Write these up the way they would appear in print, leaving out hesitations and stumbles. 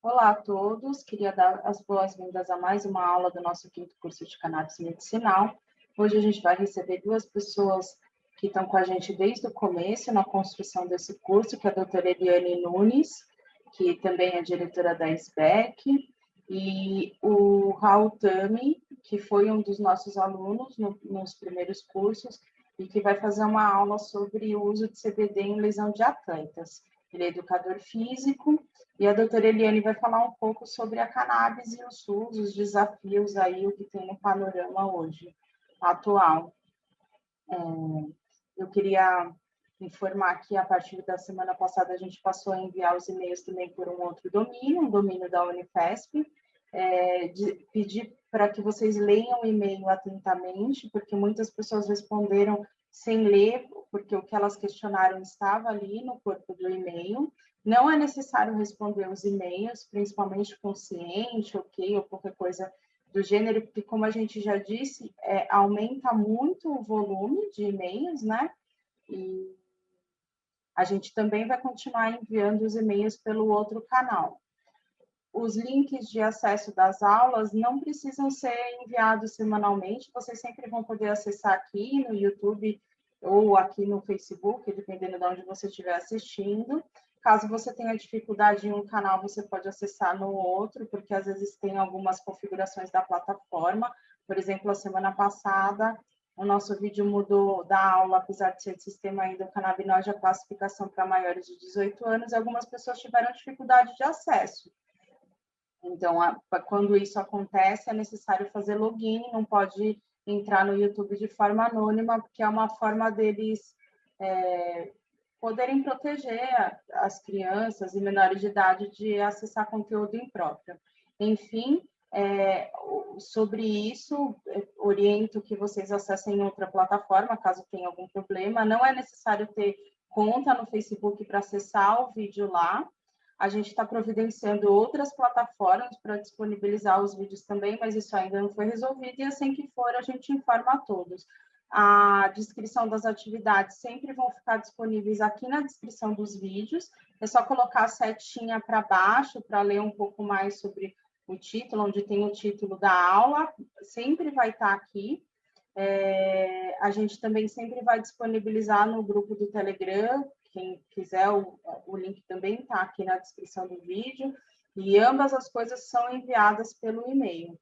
Olá a todos, queria dar as boas-vindas a mais uma aula do nosso quinto curso de Cannabis Medicinal. Hoje a gente vai receber duas pessoas que estão com a gente desde o começo na construção desse curso, que é a doutora Eliane Nunes, que também é diretora da SBEC, e o Raul Tami, que foi um dos nossos alunos nos primeiros cursos, e que vai fazer uma aula sobre o uso de CBD em lesão de atletas. Ele é educador físico, e a doutora Eliane vai falar um pouco sobre a cannabis e os SUS, os desafios aí, o que tem no panorama hoje, atual. Eu queria informar que, a partir da semana passada, a gente passou a enviar os e-mails também por um outro domínio, um domínio da Unifesp, pedir para que vocês leiam o e-mail atentamente, porque muitas pessoas responderam sem ler, porque o que elas questionaram estava ali no corpo do e-mail. Não é necessário responder os e-mails, principalmente consciente, ok, ou qualquer coisa do gênero, porque, como a gente já disse, aumenta muito o volume de e-mails, né? E a gente também vai continuar enviando os e-mails pelo outro canal. Os links de acesso das aulas não precisam ser enviados semanalmente, vocês sempre vão poder acessar aqui no YouTube ou aqui no Facebook, dependendo de onde você estiver assistindo. Caso você tenha dificuldade em um canal, você pode acessar no outro, porque às vezes tem algumas configurações da plataforma. Por exemplo, a semana passada, o nosso vídeo mudou da aula, apesar de ser de sistema ainda o canabinoide, a classificação para maiores de 18 anos, e algumas pessoas tiveram dificuldade de acesso. Então, quando isso acontece, é necessário fazer login, não pode entrar no YouTube de forma anônima, porque é uma forma deles poderem proteger as crianças e menores de idade de acessar conteúdo impróprio. Enfim, sobre isso, oriento que vocês acessem outra plataforma, caso tenha algum problema. Não é necessário ter conta no Facebook para acessar o vídeo lá. A gente está providenciando outras plataformas para disponibilizar os vídeos também, mas isso ainda não foi resolvido, e assim que for, a gente informa a todos. A descrição das atividades sempre vão ficar disponíveis aqui na descrição dos vídeos. É só colocar a setinha para baixo para ler um pouco mais sobre o título, onde tem o título da aula, sempre vai estar aqui. A gente também sempre vai disponibilizar no grupo do Telegram, quem quiser, o link também está aqui na descrição do vídeo, e ambas as coisas são enviadas pelo e-mail.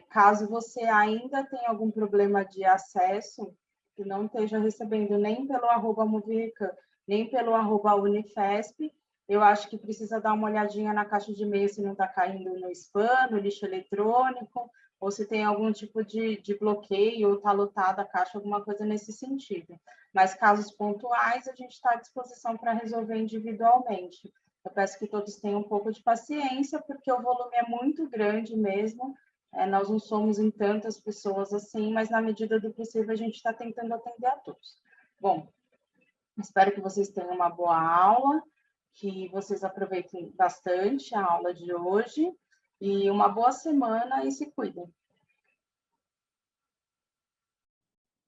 Caso você ainda tenha algum problema de acesso, que não esteja recebendo nem pelo @Movirecan, nem pelo @Unifesp, eu acho que precisa dar uma olhadinha na caixa de e-mail se não está caindo no spam, no lixo eletrônico, ou se tem algum tipo de bloqueio, ou está lotada a caixa, alguma coisa nesse sentido. Mas casos pontuais, a gente está à disposição para resolver individualmente. Eu peço que todos tenham um pouco de paciência, porque o volume é muito grande mesmo. Nós não somos em tantas pessoas assim, mas na medida do possível a gente está tentando atender a todos. Bom, espero que vocês tenham uma boa aula, que vocês aproveitem bastante a aula de hoje, e uma boa semana e se cuidem.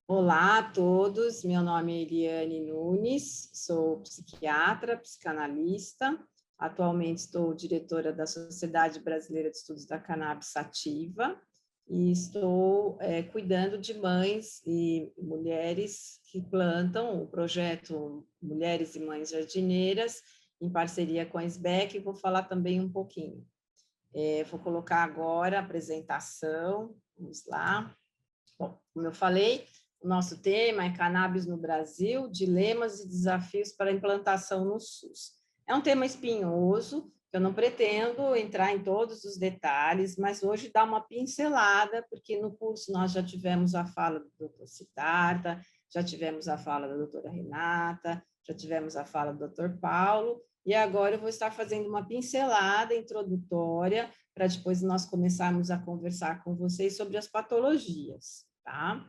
Olá a todos, meu nome é Eliane Nunes, sou psiquiatra, psicanalista, atualmente estou diretora da Sociedade Brasileira de Estudos da Cannabis Sativa e estou cuidando de mães e mulheres que plantam o projeto Mulheres e Mães Jardineiras, em parceria com a SBEC, e vou falar também um pouquinho. Vou colocar agora a apresentação, vamos lá. Bom, como eu falei, o nosso tema é Cannabis no Brasil, dilemas e desafios para a implantação no SUS. É um tema espinhoso, eu não pretendo entrar em todos os detalhes, mas hoje dá uma pincelada, porque no curso nós já tivemos a fala do Dr. Siddhartha, já tivemos a fala da doutora Renata, já tivemos a fala do doutor Paulo, e agora eu vou estar fazendo uma pincelada introdutória para depois nós começarmos a conversar com vocês sobre as patologias, tá?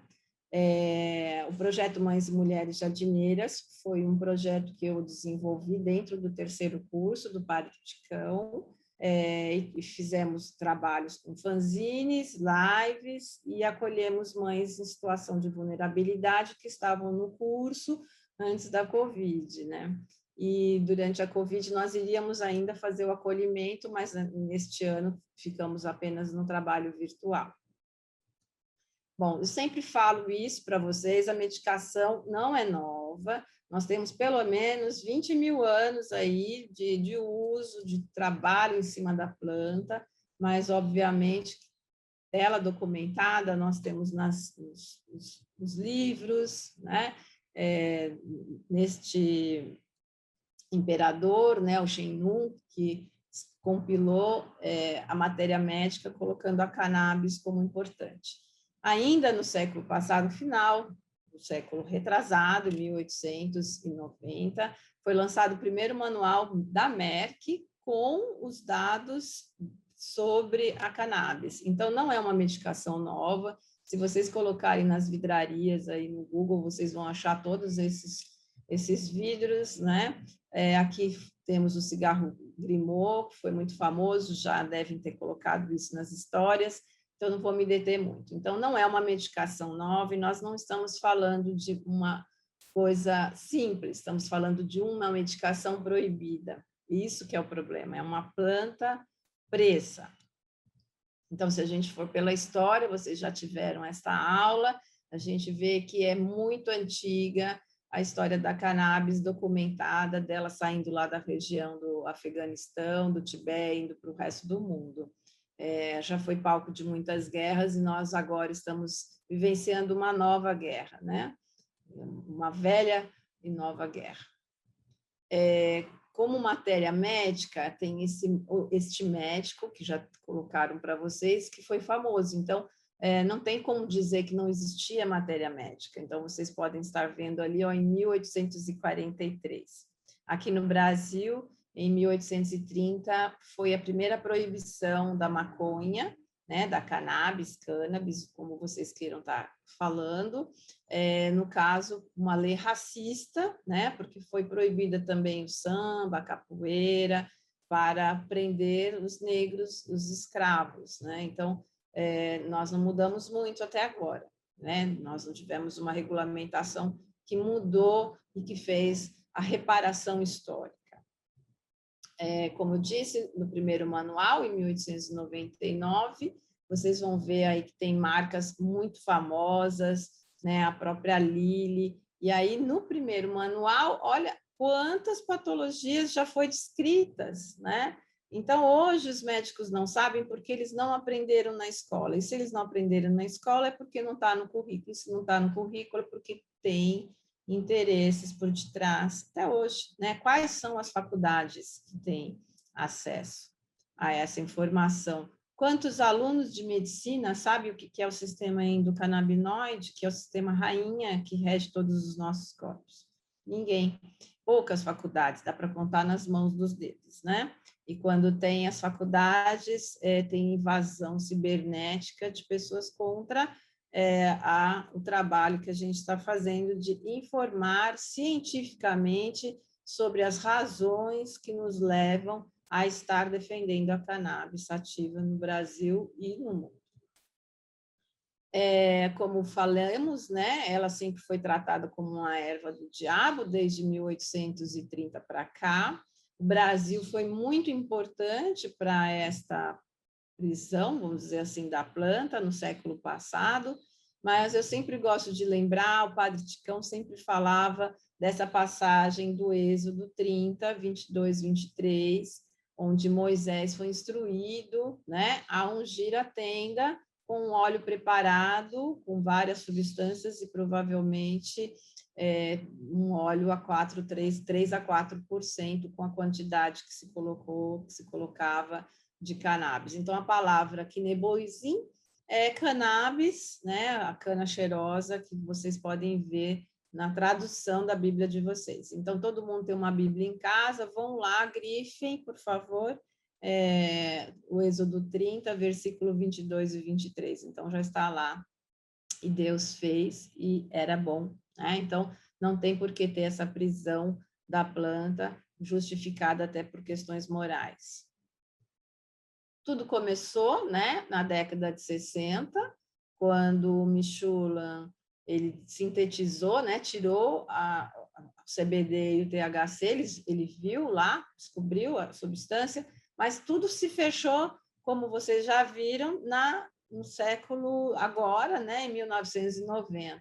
O projeto Mães e Mulheres Jardineiras foi um projeto que eu desenvolvi dentro do terceiro curso do Padre Ticão, e fizemos trabalhos com fanzines, lives, e acolhemos mães em situação de vulnerabilidade que estavam no curso antes da Covid, né? E durante a Covid nós iríamos ainda fazer o acolhimento, mas neste ano ficamos apenas no trabalho virtual. Bom, eu sempre falo isso para vocês, a medicação não é nova, nós temos pelo menos 20 mil anos aí de uso, de trabalho em cima da planta, mas, obviamente, ela documentada nós temos nos livros, né? Neste imperador, né, o Shen Nung, que compilou a matéria médica, colocando a cannabis como importante. Ainda no século passado, final do século retrasado, em 1890, foi lançado o primeiro manual da Merck com os dados sobre a cannabis. Então, não é uma medicação nova. Se vocês colocarem nas vidrarias aí no Google, vocês vão achar todos esses vidros, né? Aqui temos o cigarro Grimaud, que foi muito famoso, já devem ter colocado isso nas histórias, então não vou me deter muito. Então, não é uma medicação nova e nós não estamos falando de uma coisa simples, estamos falando de uma medicação proibida. Isso que é o problema, é uma planta presa. Então, se a gente for pela história, vocês já tiveram esta aula, a gente vê que é muito antiga a história da cannabis documentada, dela saindo lá da região do Afeganistão, do Tibete, indo para o resto do mundo. Já foi palco de muitas guerras e nós agora estamos vivenciando uma nova guerra, né? Uma velha e nova guerra. Como matéria médica, tem este médico, que já colocaram para vocês, que foi famoso. Então, não tem como dizer que não existia matéria médica. Então, vocês podem estar vendo ali, ó, em 1843. Aqui no Brasil, em 1830, foi a primeira proibição da maconha, né, da cannabis, como vocês queiram estar falando. No caso, uma lei racista, né, porque foi proibida também o samba, a capoeira, para prender os negros, os escravos, né? Então, nós não mudamos muito até agora, né? Nós não tivemos uma regulamentação que mudou e que fez a reparação histórica. Como eu disse, no primeiro manual, em 1899, vocês vão ver aí que tem marcas muito famosas, né? A própria Lilly. E aí, no primeiro manual, olha quantas patologias já foi descritas, né? Então, hoje os médicos não sabem porque eles não aprenderam na escola. E se eles não aprenderam na escola é porque não está no currículo. E se não está no currículo é porque tem interesses por detrás, até hoje, né? Quais são as faculdades que têm acesso a essa informação? Quantos alunos de medicina sabem o que é o sistema endocannabinoide, que é o sistema rainha que rege todos os nossos corpos? Ninguém. Poucas faculdades, dá para contar nas mãos dos dedos, né? E quando tem as faculdades, tem invasão cibernética de pessoas contra o trabalho que a gente está fazendo de informar cientificamente sobre as razões que nos levam a estar defendendo a cannabis sativa no Brasil e no mundo. Como falamos, né, ela sempre foi tratada como uma erva do diabo desde 1830 para cá. O Brasil foi muito importante para esta prisão, vamos dizer assim, da planta no século passado, mas eu sempre gosto de lembrar, o Padre Ticão sempre falava dessa passagem do Êxodo 30, 22, 23, onde Moisés foi instruído, né, a ungir a tenda com um óleo preparado, com várias substâncias e provavelmente um óleo a 3 a 4%, com a quantidade que se colocava de cannabis. Então, a palavra quineboizin é cannabis, né, a cana cheirosa, que vocês podem ver na tradução da Bíblia de vocês. Então, todo mundo tem uma Bíblia em casa, vão lá, grifem, por favor, o Êxodo 30, versículo 22 e 23. Então, já está lá. E Deus fez e era bom, né? Então, não tem por que ter essa prisão da planta, justificada até por questões morais. Tudo começou, né, na década de 60, quando o Michulan ele sintetizou, né, tirou o CBD e o THC, ele viu lá, descobriu a substância, mas tudo se fechou, como vocês já viram, no século agora, né, em 1990.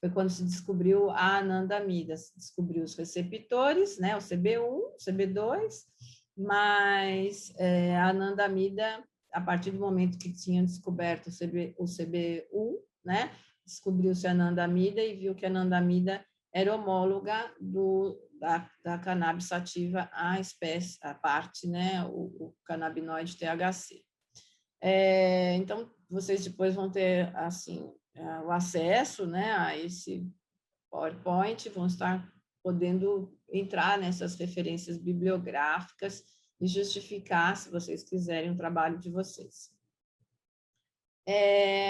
Foi quando se descobriu a anandamida, se descobriu os receptores, né, o CB1, CB2, mas a anandamida, a partir do momento que tinham descoberto o CB1, né, descobriu-se a anandamida e viu que a anandamida era homóloga da cannabis sativa à espécie, à parte, né, o canabinoide THC. Então, vocês depois vão ter, assim, o acesso, né, a esse PowerPoint, vão estar podendo entrar nessas referências bibliográficas e justificar, se vocês quiserem, o trabalho de vocês.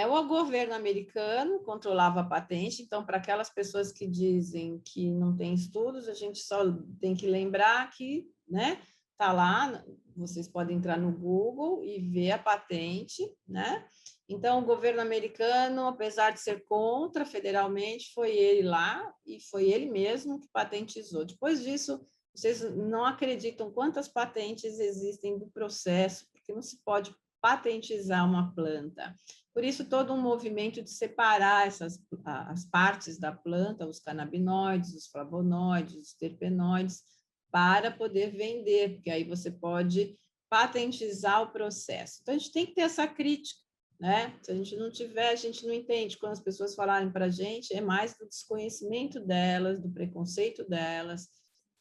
O governo americano controlava a patente, então, para aquelas pessoas que dizem que não tem estudos, a gente só tem que lembrar que, né, está lá, vocês podem entrar no Google e ver a patente, né? Então, o governo americano, apesar de ser contra federalmente, foi ele lá e foi ele mesmo que patentizou. Depois disso, vocês não acreditam quantas patentes existem do processo, porque não se pode patentizar uma planta. Por isso, todo um movimento de separar as partes da planta, os canabinoides, os flavonoides, os terpenoides, para poder vender, porque aí você pode patentizar o processo. Então, a gente tem que ter essa crítica, né? Se a gente não tiver, a gente não entende. Quando as pessoas falarem para a gente, é mais do desconhecimento delas, do preconceito delas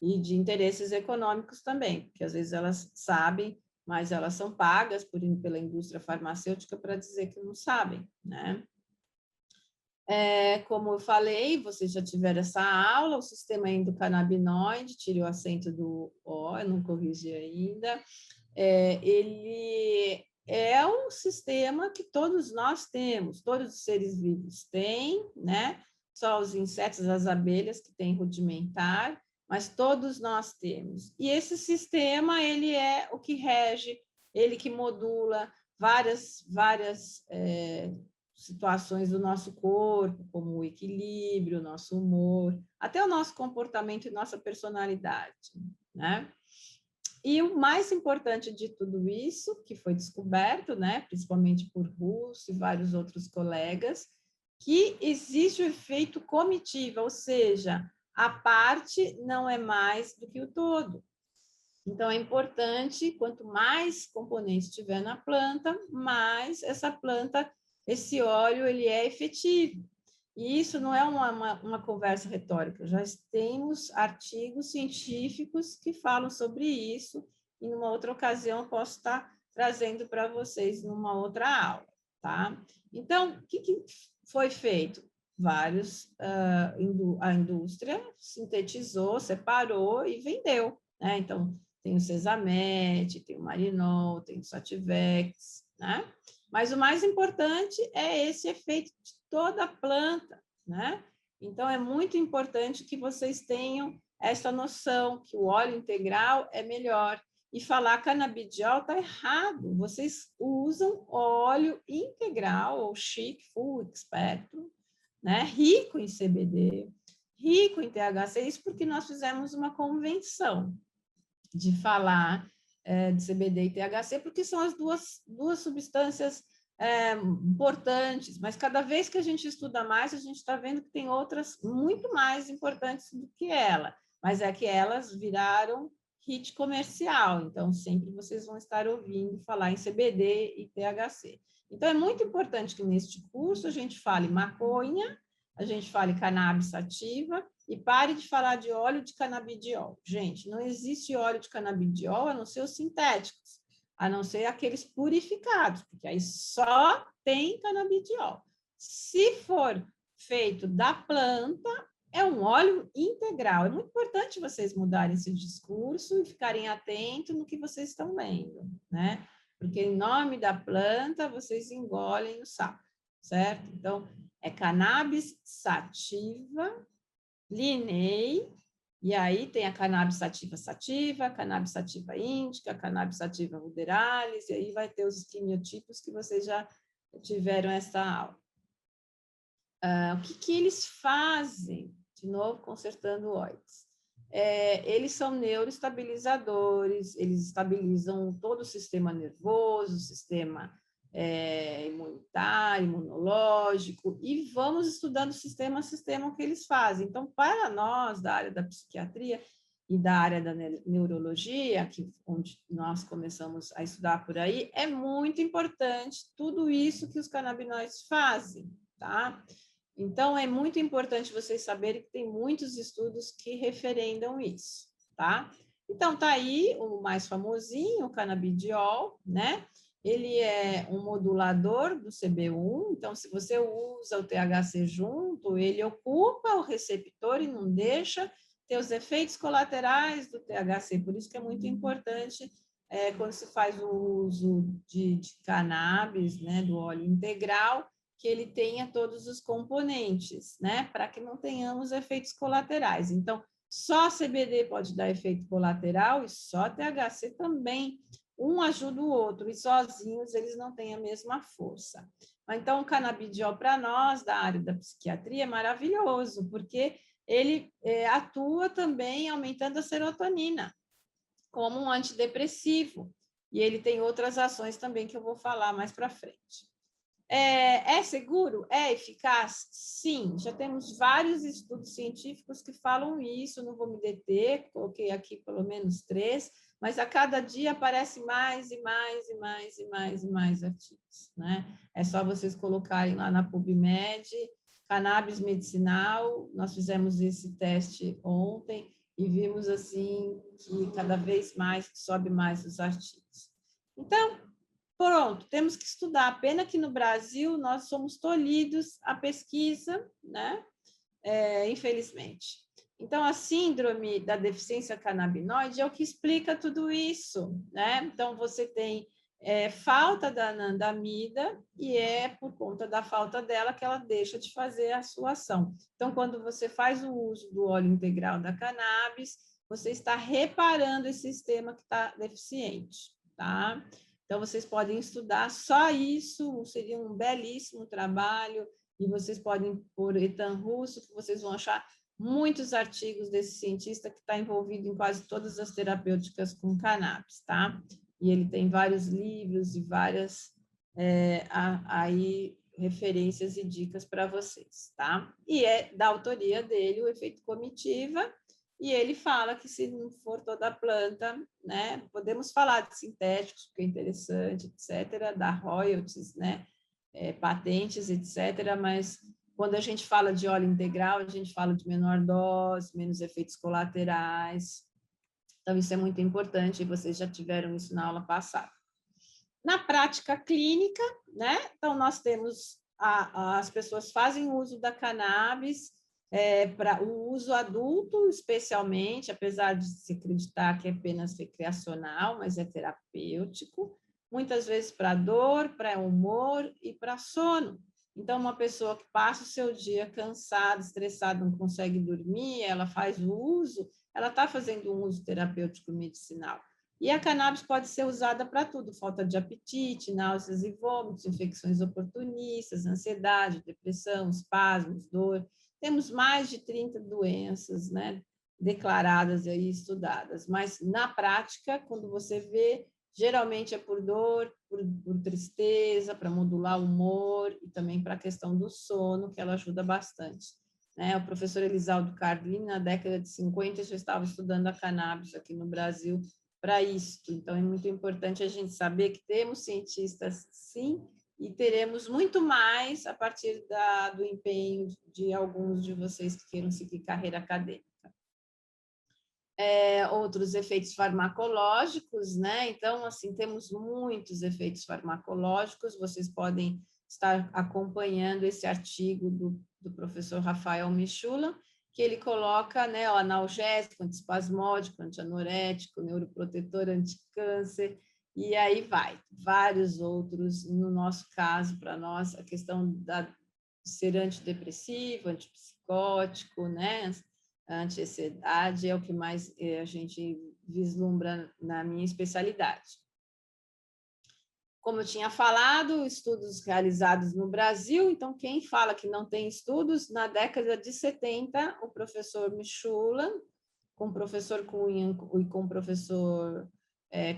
e de interesses econômicos também, porque às vezes elas sabem, mas elas são pagas pela indústria farmacêutica para dizer que não sabem, né? Como eu falei, vocês já tiveram essa aula, o sistema endocannabinoide, tire o acento do O, eu não corrigi ainda, ele é um sistema que todos nós temos, todos os seres vivos têm, né? Só os insetos, as abelhas que têm rudimentar, mas todos nós temos. E esse sistema, ele é o que rege, ele que modula várias situações do nosso corpo, como o equilíbrio, o nosso humor, até o nosso comportamento e nossa personalidade, né? E o mais importante de tudo isso, que foi descoberto, né, principalmente por Russo e vários outros colegas, que existe o efeito comitiva, ou seja, a parte não é mais do que o todo. Então, é importante, quanto mais componentes tiver na planta, mais essa planta, esse óleo, ele é efetivo. E isso não é uma conversa retórica, já temos artigos científicos que falam sobre isso, e numa outra ocasião eu posso estar trazendo para vocês numa outra aula, tá? Então, o que foi feito? A indústria sintetizou, separou e vendeu, né? Então, tem o Sesamete, tem o Marinol, tem o Sativex, né? Mas o mais importante é esse efeito de toda a planta, né? Então, é muito importante que vocês tenham essa noção que o óleo integral é melhor. E falar canabidiol está errado. Vocês usam óleo integral, ou chic, full experto, né? Rico em CBD, rico em THC, isso porque nós fizemos uma convenção de falar de CBD e THC, porque são as duas substâncias importantes, mas cada vez que a gente estuda mais, a gente está vendo que tem outras muito mais importantes do que ela, mas é que elas viraram hit comercial, então sempre vocês vão estar ouvindo falar em CBD e THC. Então, é muito importante que neste curso a gente fale maconha, a gente fale cannabis sativa e pare de falar de óleo de canabidiol. Gente, não existe óleo de canabidiol a não ser os sintéticos, a não ser aqueles purificados, porque aí só tem canabidiol. Se for feito da planta, é um óleo integral. É muito importante vocês mudarem esse discurso e ficarem atentos no que vocês estão lendo, né? Porque em nome da planta, vocês engolem o sapo, certo? Então, é cannabis sativa, linei, e aí tem a cannabis sativa sativa, cannabis sativa índica, cannabis sativa ruderalis, e aí vai ter os quimiotipos que vocês já tiveram essa aula. O que eles fazem? De novo, consertando óides. Eles são neuroestabilizadores, eles estabilizam todo o sistema nervoso, o sistema imunitário, imunológico, e vamos estudando sistema a sistema o que eles fazem. Então, para nós, da área da psiquiatria e da área da neurologia, onde nós começamos a estudar por aí, é muito importante tudo isso que os canabinoides fazem, tá? Então, é muito importante vocês saberem que tem muitos estudos que referendam isso, tá? Então, tá aí o mais famosinho, o canabidiol, né? Ele é um modulador do CB1, então, se você usa o THC junto, ele ocupa o receptor e não deixa ter os efeitos colaterais do THC, por isso que é muito importante quando se faz o uso de cannabis, né, do óleo integral, que ele tenha todos os componentes, né, para que não tenhamos efeitos colaterais. Então, só CBD pode dar efeito colateral e só THC também. Um ajuda o outro e sozinhos eles não têm a mesma força. Então, o canabidiol para nós, da área da psiquiatria, é maravilhoso, porque ele atua também aumentando a serotonina, como um antidepressivo. E ele tem outras ações também que eu vou falar mais para frente. É seguro? É eficaz? Sim, já temos vários estudos científicos que falam isso, não vou me deter, coloquei aqui pelo menos 3, mas a cada dia aparece mais e mais e mais e mais e mais artigos, né? É só vocês colocarem lá na PubMed, cannabis medicinal, nós fizemos esse teste ontem e vimos, assim, que cada vez mais sobe mais os artigos. Então, pronto, temos que estudar. Pena que no Brasil nós somos tolhidos à pesquisa, né? Infelizmente. Então, a síndrome da deficiência canabinoide é o que explica tudo isso, né? Então, você tem falta da anandamida e é por conta da falta dela que ela deixa de fazer a sua ação. Então, quando você faz o uso do óleo integral da cannabis, você está reparando esse sistema que está deficiente, tá? Então, vocês podem estudar só isso, seria um belíssimo trabalho, e vocês podem pôr Ethan Russo, que vocês vão achar muitos artigos desse cientista que está envolvido em quase todas as terapêuticas com cannabis, tá? E ele tem vários livros e várias aí referências e dicas para vocês, tá? E é da autoria dele o efeito comitiva, e ele fala que se não for toda a planta, né, podemos falar de sintéticos, porque é interessante, etc., dar royalties, né, patentes, etc., mas quando a gente fala de óleo integral, a gente fala de menor dose, menos efeitos colaterais. Então, isso é muito importante, e vocês já tiveram isso na aula passada. Na prática clínica, né, então nós temos, as pessoas fazem uso da cannabis, para o uso adulto, especialmente, apesar de se acreditar que é apenas recreacional, mas é terapêutico, muitas vezes para dor, para humor e para sono. Então, uma pessoa que passa o seu dia cansada, estressada, não consegue dormir, ela faz o uso, ela está fazendo um uso terapêutico medicinal. E a cannabis pode ser usada para tudo, falta de apetite, náuseas e vômitos, infecções oportunistas, ansiedade, depressão, espasmos, dor. Temos mais de 30 doenças, né, declaradas e estudadas, mas na prática, quando você vê, geralmente é por dor, por tristeza, para modular o humor e também para a questão do sono, que ela ajuda bastante. Né? O professor Elisaldo Carlini, na década de 50, já estava estudando a cannabis aqui no Brasil para isso. Então, é muito importante a gente saber que temos cientistas, sim, e teremos muito mais a partir do empenho de alguns de vocês que queiram seguir carreira acadêmica. Outros efeitos farmacológicos, né? Então, assim, temos muitos efeitos farmacológicos, vocês podem estar acompanhando esse artigo do professor Rafael Michula, que ele coloca, né, o analgésico, antiespasmódico, antianorético, neuroprotetor, anticâncer, e aí vai. Vários outros, no nosso caso, para nós, a questão de ser antidepressivo, antipsicótico, né, anti-ansiedade é o que mais a gente vislumbra na minha especialidade. Como eu tinha falado, estudos realizados no Brasil, então quem fala que não tem estudos, na década de 70, o professor Michula, com o professor Cunha e com o professor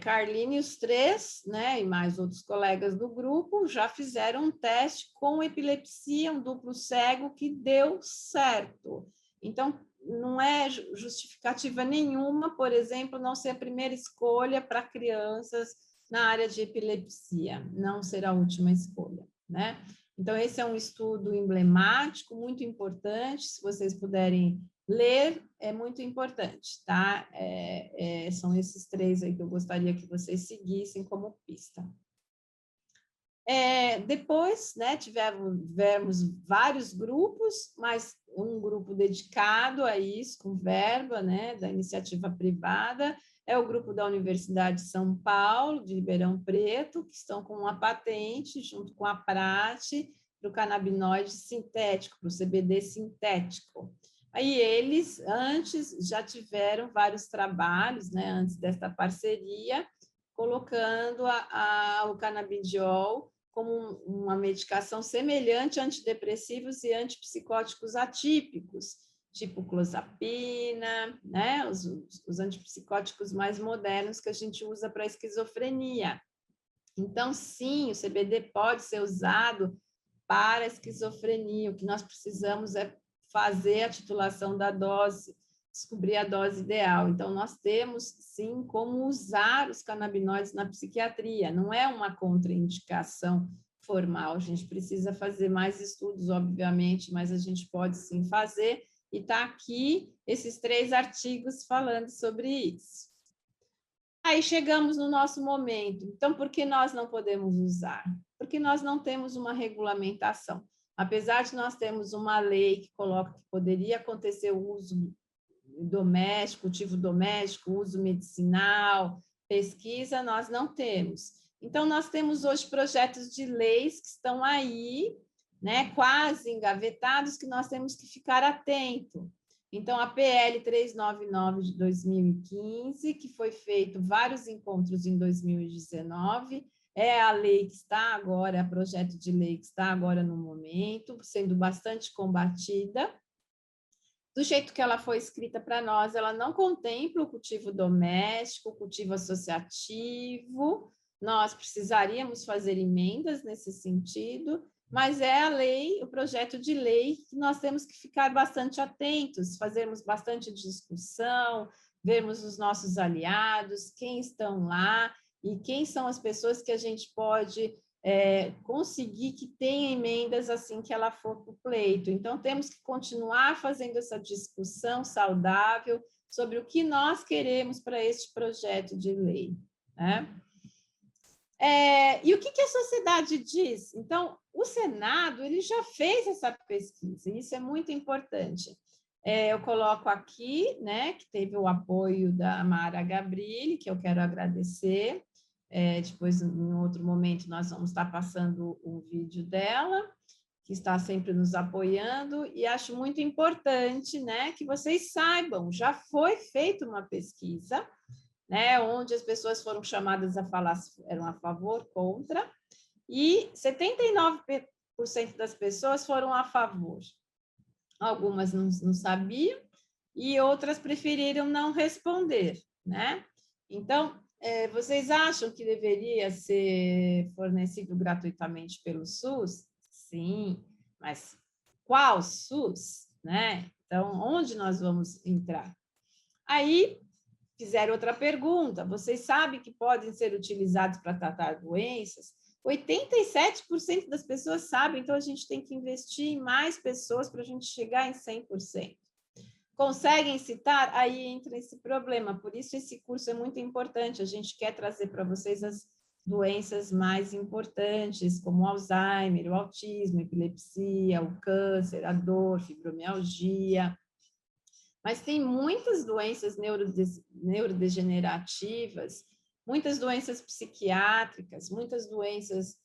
Carlini, os três, né, e mais outros colegas do grupo, já fizeram um teste com epilepsia, um duplo cego, que deu certo. Então, não é justificativa nenhuma, por exemplo, não ser a primeira escolha para crianças na área de epilepsia, não será a última escolha, né? Então, esse é um estudo emblemático, muito importante, se vocês puderem ler, é muito importante, tá? São esses três aí que eu gostaria que vocês seguissem como pista. Depois, né, tivemos vários grupos, mas um grupo dedicado a isso, com verba, né, da iniciativa privada, é o grupo da Universidade de São Paulo, de Ribeirão Preto, que estão com uma patente, junto com a Prate, para o canabinoide sintético, para o CBD sintético. Aí eles, antes, já tiveram vários trabalhos, né, antes desta parceria, colocando o canabidiol como uma medicação semelhante a antidepressivos e antipsicóticos atípicos, tipo clozapina, né? Os antipsicóticos mais modernos que a gente usa para esquizofrenia. Então, sim, o CBD pode ser usado para esquizofrenia. O que nós precisamos é fazer a titulação da dose, descobrir a dose ideal. Então, nós temos, sim, como usar os canabinoides na psiquiatria. Não é uma contraindicação formal. A gente precisa fazer mais estudos, obviamente, mas a gente pode, sim, fazer. E está aqui esses 3 artigos falando sobre isso. Aí chegamos no nosso momento. Então, por que nós não podemos usar? Porque nós não temos uma regulamentação. Apesar de nós termos uma lei que coloca que poderia acontecer o uso doméstico, cultivo doméstico, uso medicinal, pesquisa, nós não temos. Então, nós temos hoje projetos de leis que estão aí, né, quase engavetados, que nós temos que ficar atento. Então, a PL 399 de 2015, que foi feito vários encontros em 2019, é a lei que está agora, é o projeto de lei que está agora no momento, sendo bastante combatida. Do jeito que ela foi escrita para nós, ela não contempla o cultivo doméstico, o cultivo associativo, nós precisaríamos fazer emendas nesse sentido, mas é a lei, o projeto de lei, que nós temos que ficar bastante atentos, fazermos bastante discussão, vermos os nossos aliados, quem estão lá e quem são as pessoas que a gente pode conseguir que tenha emendas assim que ela for para o pleito. Então, temos que continuar fazendo essa discussão saudável sobre o que nós queremos para este projeto de lei, né? E o que a sociedade diz? Então, o Senado ele já fez essa pesquisa, e isso é muito importante. Eu coloco aqui, né, que teve o apoio da Mara Gabrilli, que eu quero agradecer. Depois, em outro momento, nós vamos estar passando um vídeo dela, que está sempre nos apoiando, e acho muito importante, né, que vocês saibam, já foi feita uma pesquisa, né, onde as pessoas foram chamadas a falar se eram a favor, contra, e 79% das pessoas foram a favor. Algumas não sabiam, e outras preferiram não responder, né? Então, vocês acham que deveria ser fornecido gratuitamente pelo SUS? Sim, mas qual SUS, né? Então, onde nós vamos entrar? Aí, fizeram outra pergunta. Vocês sabem que podem ser utilizados para tratar doenças? 87% das pessoas sabem, então a gente tem que investir em mais pessoas para a gente chegar em 100%. Conseguem citar? Aí entra esse problema. Por isso, esse curso é muito importante. A gente quer trazer para vocês as doenças mais importantes, como o Alzheimer, o autismo, a epilepsia, o câncer, a dor, fibromialgia. mas tem muitas doenças neurodegenerativas, muitas doenças psiquiátricas, muitas doenças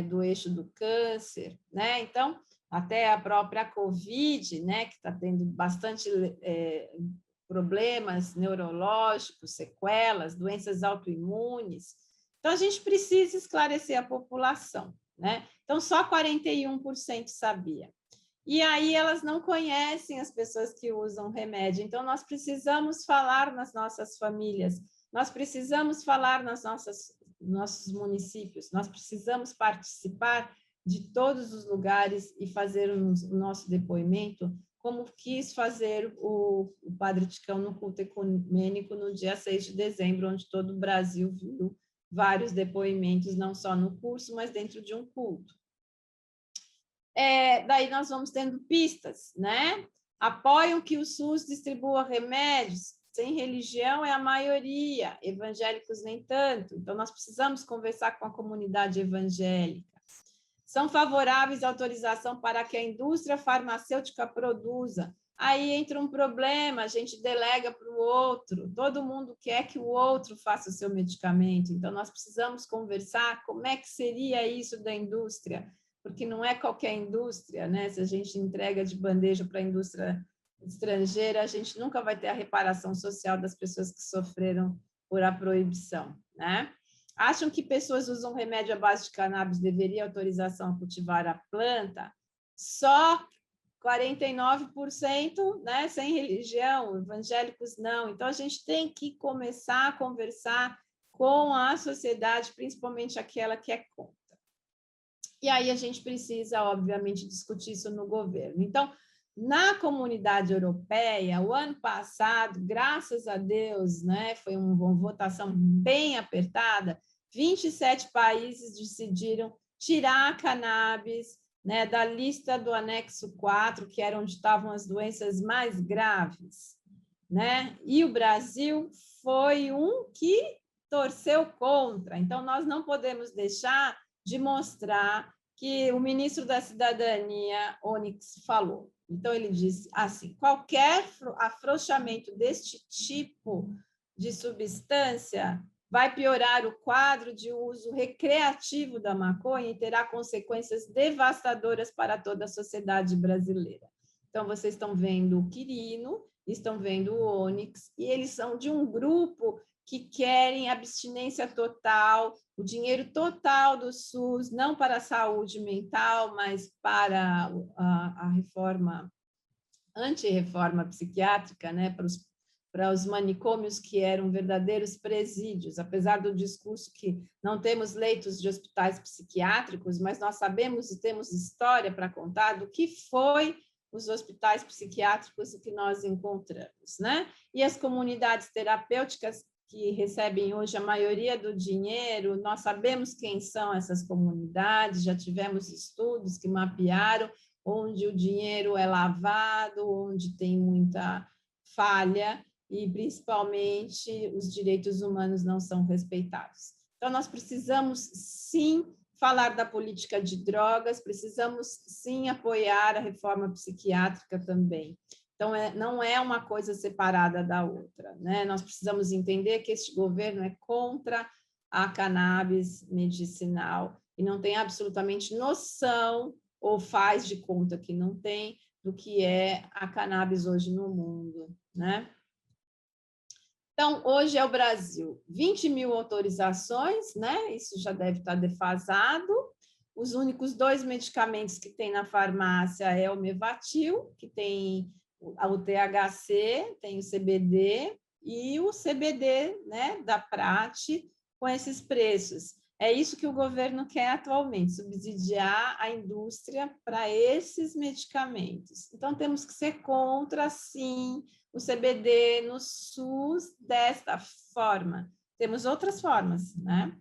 do eixo do câncer, né? Então, até a própria COVID, né, que está tendo bastante problemas neurológicos, sequelas, doenças autoimunes. Então, a gente precisa esclarecer a população, né? Então, só 41% sabia. E aí elas não conhecem as pessoas que usam remédio. Então, nós precisamos falar nas nossas famílias, nós precisamos falar nossos municípios, nós precisamos participar de todos os lugares e fazer o nosso depoimento, como quis fazer o Padre Ticão no culto ecumênico no dia 6 de dezembro, onde todo o Brasil viu vários depoimentos, não só no curso, mas dentro de um culto. Daí nós vamos tendo pistas, né? Apoiam que o SUS distribua remédios, sem religião é a maioria, evangélicos nem tanto. Então, nós precisamos conversar com a comunidade evangélica. São favoráveis à autorização para que a indústria farmacêutica produza. Aí entra um problema, a gente delega para o outro, todo mundo quer que o outro faça o seu medicamento. Então, nós precisamos conversar como é que seria isso da indústria, porque não é qualquer indústria, né? Se a gente entrega de bandeja para a indústria estrangeira, a gente nunca vai ter a reparação social das pessoas que sofreram por a proibição, né? Acham que pessoas usam remédio à base de cannabis deveria autorização a cultivar a planta? Só 49%, né, sem religião, evangélicos não. Então, a gente tem que começar a conversar com a sociedade, principalmente aquela que é contra. E aí a gente precisa, obviamente, discutir isso no governo. Então, na comunidade europeia, o ano passado, graças a Deus, né, foi uma votação bem apertada, 27 países decidiram tirar a cannabis, né, da lista do anexo 4, que era onde estavam as doenças mais graves, né? E o Brasil foi um que torceu contra. Então, nós não podemos deixar de mostrar que o ministro da Cidadania, Onyx, falou. Então, ele disse assim, qualquer afrouxamento deste tipo de substância vai piorar o quadro de uso recreativo da maconha e terá consequências devastadoras para toda a sociedade brasileira. Então, vocês estão vendo o Quirino, estão vendo o Onyx, e eles são de um grupo que querem abstinência total, o dinheiro total do SUS, não para a saúde mental, mas para a reforma, anti-reforma psiquiátrica, né, para os manicômios que eram verdadeiros presídios, apesar do discurso que não temos leitos de hospitais psiquiátricos, mas nós sabemos e temos história para contar do que foi os hospitais psiquiátricos que nós encontramos, né? E as comunidades terapêuticas que recebem hoje a maioria do dinheiro, nós sabemos quem são essas comunidades, já tivemos estudos que mapearam onde o dinheiro é lavado, onde tem muita falha e, principalmente, os direitos humanos não são respeitados. Então, nós precisamos, sim, falar da política de drogas, precisamos, sim, apoiar a reforma psiquiátrica também. Então, não é uma coisa separada da outra, né? Nós precisamos entender que este governo é contra a cannabis medicinal e não tem absolutamente noção ou faz de conta que não tem do que é a cannabis hoje no mundo, né? Então, hoje é o Brasil, 20 mil autorizações, né? Isso já deve estar defasado. Os únicos 2 medicamentos que tem na farmácia é o Mevatil, que tem o THC, tem o CBD, e o CBD, né, da Prate, com esses preços. É isso que o governo quer atualmente, subsidiar a indústria para esses medicamentos. Então, temos que ser contra, sim, o CBD no SUS desta forma. Temos outras formas, né?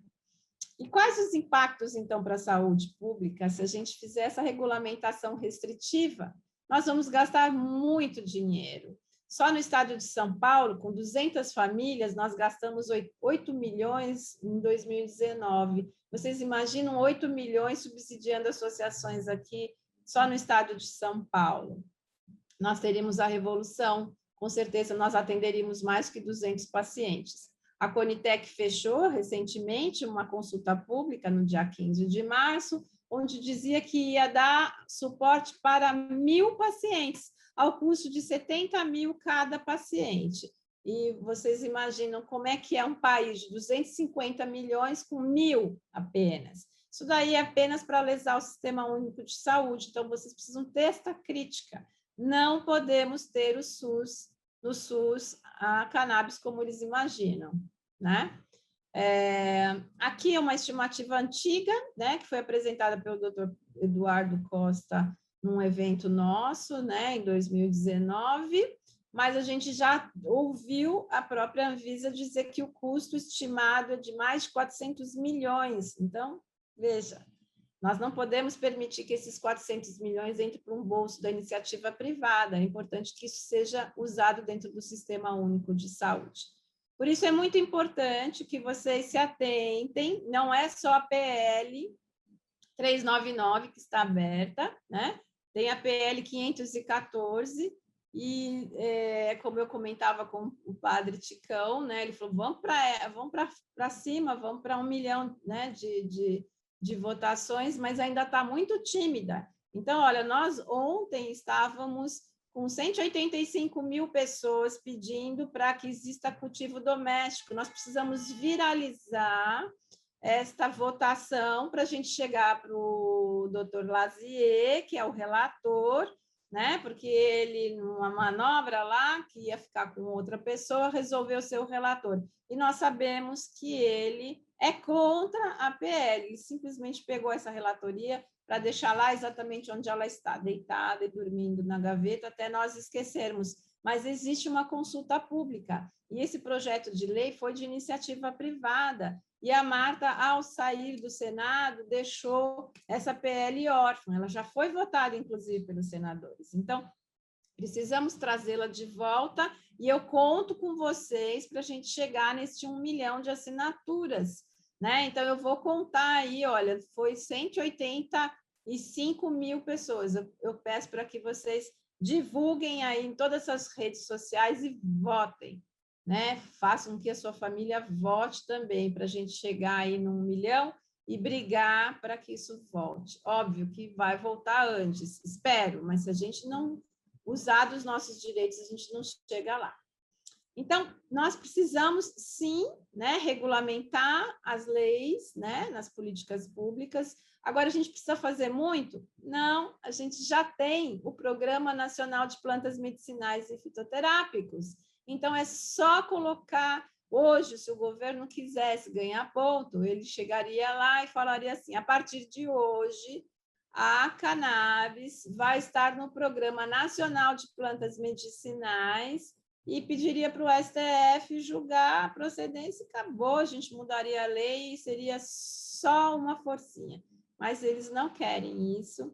E quais os impactos, então, para a saúde pública se a gente fizer essa regulamentação restritiva? Nós vamos gastar muito dinheiro. Só no estado de São Paulo, com 200 famílias, nós gastamos 8 milhões em 2019. Vocês imaginam 8 milhões subsidiando associações aqui, só no estado de São Paulo? Nós teríamos a revolução com certeza nós atenderíamos mais que 200 pacientes. A Conitec fechou recentemente uma consulta pública no dia 15 de março, onde dizia que ia dar suporte para 1.000 pacientes, ao custo de 70 mil cada paciente. E vocês imaginam como é que é um país de 250 milhões com 1.000 apenas. Isso daí é apenas para lesar o Sistema Único de Saúde, então vocês precisam ter esta crítica. Não podemos ter no SUS a cannabis como eles imaginam, né? Aqui é uma estimativa antiga, né, que foi apresentada pelo Dr. Eduardo Costa num evento nosso, né, em 2019, mas a gente já ouviu a própria Anvisa dizer que o custo estimado é de mais de 400 milhões. Então, veja, nós não podemos permitir que esses 400 milhões entrem para um bolso da iniciativa privada. É importante que isso seja usado dentro do Sistema Único de Saúde. Por isso, é muito importante que vocês se atentem, não é só a PL 399 que está aberta, né? Tem a PL 514, e como eu comentava com o padre Ticão, né? Ele falou, vamos para cima, vamos para 1 milhão, né, de votações, mas ainda está muito tímida. Então, olha, nós ontem estávamos com 185 mil pessoas pedindo para que exista cultivo doméstico. Nós precisamos viralizar esta votação para a gente chegar para o doutor Lazier, que é o relator, né? Porque ele, numa manobra lá, que ia ficar com outra pessoa, resolveu ser o relator. E nós sabemos que ele é contra a PL, ele simplesmente pegou essa relatoria para deixar lá exatamente onde ela está, deitada e dormindo na gaveta, até nós esquecermos. Mas existe uma consulta pública, e esse projeto de lei foi de iniciativa privada, e a Marta, ao sair do Senado, deixou essa PL órfã, ela já foi votada, inclusive, pelos senadores. Então, precisamos trazê-la de volta, e eu conto com vocês para a gente chegar nesse 1 milhão de assinaturas, né? Então, eu vou contar aí, olha, foi 185 mil pessoas. Eu peço para que vocês divulguem aí em todas as redes sociais e votem, né? Façam com que a sua família vote também, para a gente chegar aí no 1 milhão e brigar para que isso volte. Óbvio que vai voltar antes, espero, mas se a gente não usar dos nossos direitos, a gente não chega lá. Então, nós precisamos, sim, né, regulamentar as leis, né, nas políticas públicas. Agora, a gente precisa fazer muito? Não, a gente já tem o Programa Nacional de Plantas Medicinais e Fitoterápicos. Então, é só colocar. Hoje, se o governo quisesse ganhar ponto, ele chegaria lá e falaria assim, a partir de hoje, a cannabis vai estar no Programa Nacional de Plantas Medicinais e pediria para o STF julgar a procedência e acabou, a gente mudaria a lei e seria só uma forcinha. Mas eles não querem isso,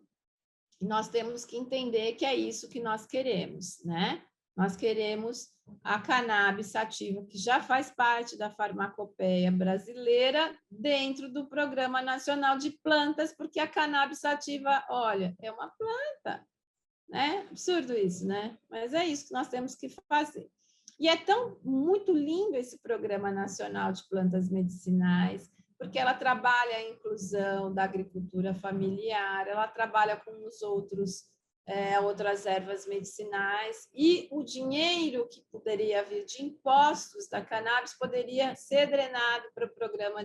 e nós temos que entender que é isso que nós queremos, né? Nós queremos a cannabis sativa, que já faz parte da farmacopeia brasileira, dentro do Programa Nacional de Plantas, porque a cannabis sativa, olha, é uma planta, né? Absurdo isso, né? Mas é isso que nós temos que fazer. E é muito lindo esse Programa Nacional de Plantas Medicinais, porque ela trabalha a inclusão da agricultura familiar, ela trabalha com outras ervas medicinais, e o dinheiro que poderia vir de impostos da cannabis poderia ser drenado para o programa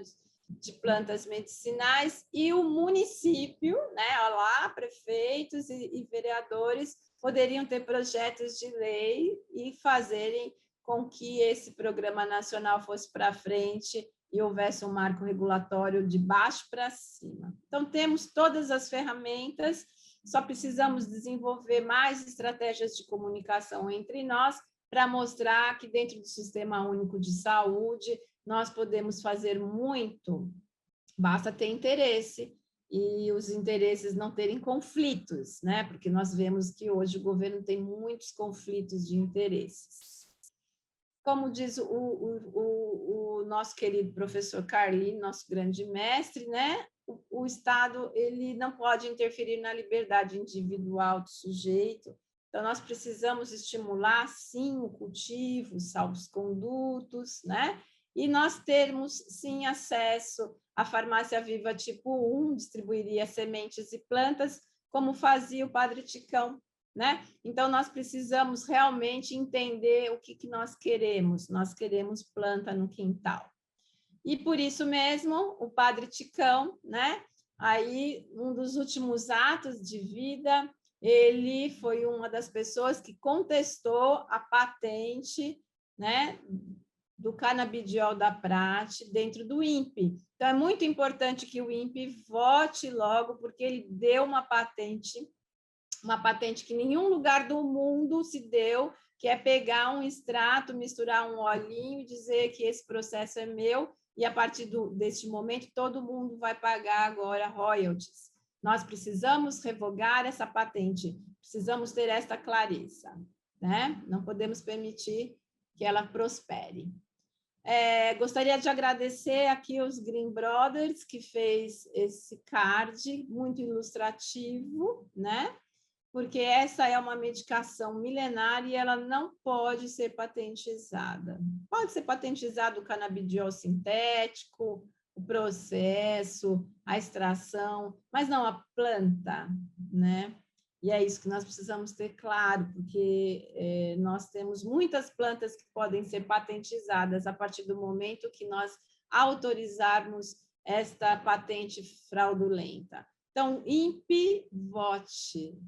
de plantas medicinais, e o município, né, lá, prefeitos e vereadores poderiam ter projetos de lei e fazerem com que esse programa nacional fosse para frente e houvesse um marco regulatório de baixo para cima. Então, temos todas as ferramentas, só precisamos desenvolver mais estratégias de comunicação entre nós para mostrar que dentro do Sistema Único de Saúde nós podemos fazer muito, basta ter interesse e os interesses não terem conflitos, né? Porque nós vemos que hoje o governo tem muitos conflitos de interesses. Como diz o nosso querido professor Carlin, nosso grande mestre, né? O Estado ele não pode interferir na liberdade individual do sujeito. Então, nós precisamos estimular, sim, o cultivo, os salvos-condutos, né? E nós termos, sim, acesso à farmácia viva tipo 1, distribuiria sementes e plantas, como fazia o Padre Ticão, né? Então, nós precisamos realmente entender o que nós queremos. Nós queremos planta no quintal. E, por isso mesmo, o Padre Ticão, né? Aí, um dos últimos atos de vida, ele foi uma das pessoas que contestou a patente, né, do canabidiol da Prat dentro do INPE. Então, é muito importante que o INPE vote logo, porque ele deu uma patente que em nenhum lugar do mundo se deu, que é pegar um extrato, misturar um olhinho e dizer que esse processo é meu, e a partir deste momento todo mundo vai pagar agora royalties. Nós precisamos revogar essa patente, precisamos ter esta clareza, né? Não podemos permitir que ela prospere. Gostaria de agradecer aqui os Green Brothers, que fez esse card muito ilustrativo, né? Porque essa é uma medicação milenar e ela não pode ser patentizada. Pode ser patentizado o canabidiol sintético, o processo, a extração, mas não a planta, né? E é isso que nós precisamos ter claro, porque nós temos muitas plantas que podem ser patentizadas a partir do momento que nós autorizarmos esta patente fraudulenta. Então, INPE, vote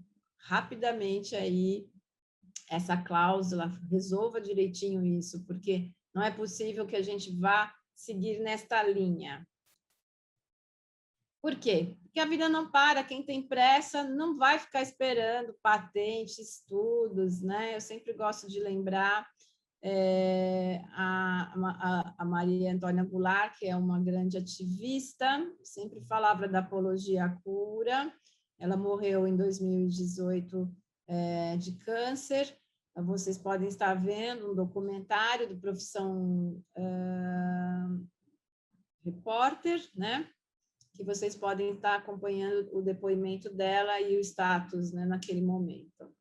rapidamente aí essa cláusula, resolva direitinho isso, porque não é possível que a gente vá seguir nesta linha. Por quê? Porque a vida não para, quem tem pressa não vai ficar esperando patente, estudos, né? Eu sempre gosto de lembrar a Maria Antônia Goulart, que é uma grande ativista, sempre falava da apologia à cura. Ela morreu em 2018 de câncer. Vocês podem estar vendo um documentário do Profissão Repórter, né? Que vocês podem estar acompanhando o depoimento dela e o status, né, naquele momento.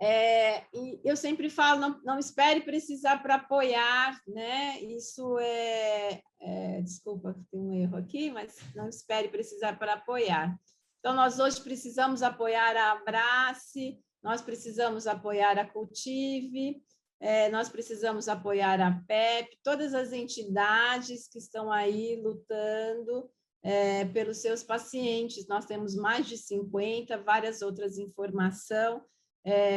E eu sempre falo, não espere precisar para apoiar, né? Isso desculpa, tem um erro aqui, mas não espere precisar para apoiar. Então, nós hoje precisamos apoiar a Abrace, nós precisamos apoiar a Cultive, nós precisamos apoiar a PEP, todas as entidades que estão aí lutando pelos seus pacientes. Nós temos mais de 50, várias outras informações.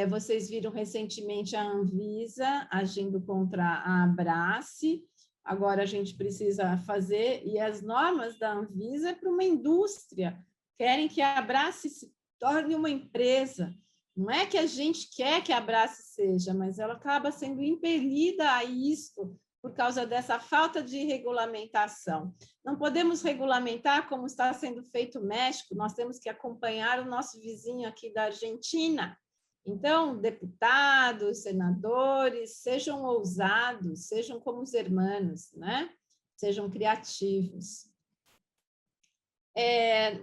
Vocês viram recentemente a Anvisa agindo contra a Abrace, agora a gente precisa fazer, e as normas da Anvisa é para uma indústria, querem que a Abrace se torne uma empresa, não é que a gente quer que a Abrace seja, mas ela acaba sendo impelida a isso por causa dessa falta de regulamentação. Não podemos regulamentar como está sendo feito no México, nós temos que acompanhar o nosso vizinho aqui da Argentina. Então, deputados, senadores, sejam ousados, sejam como os irmãos, né? Sejam criativos.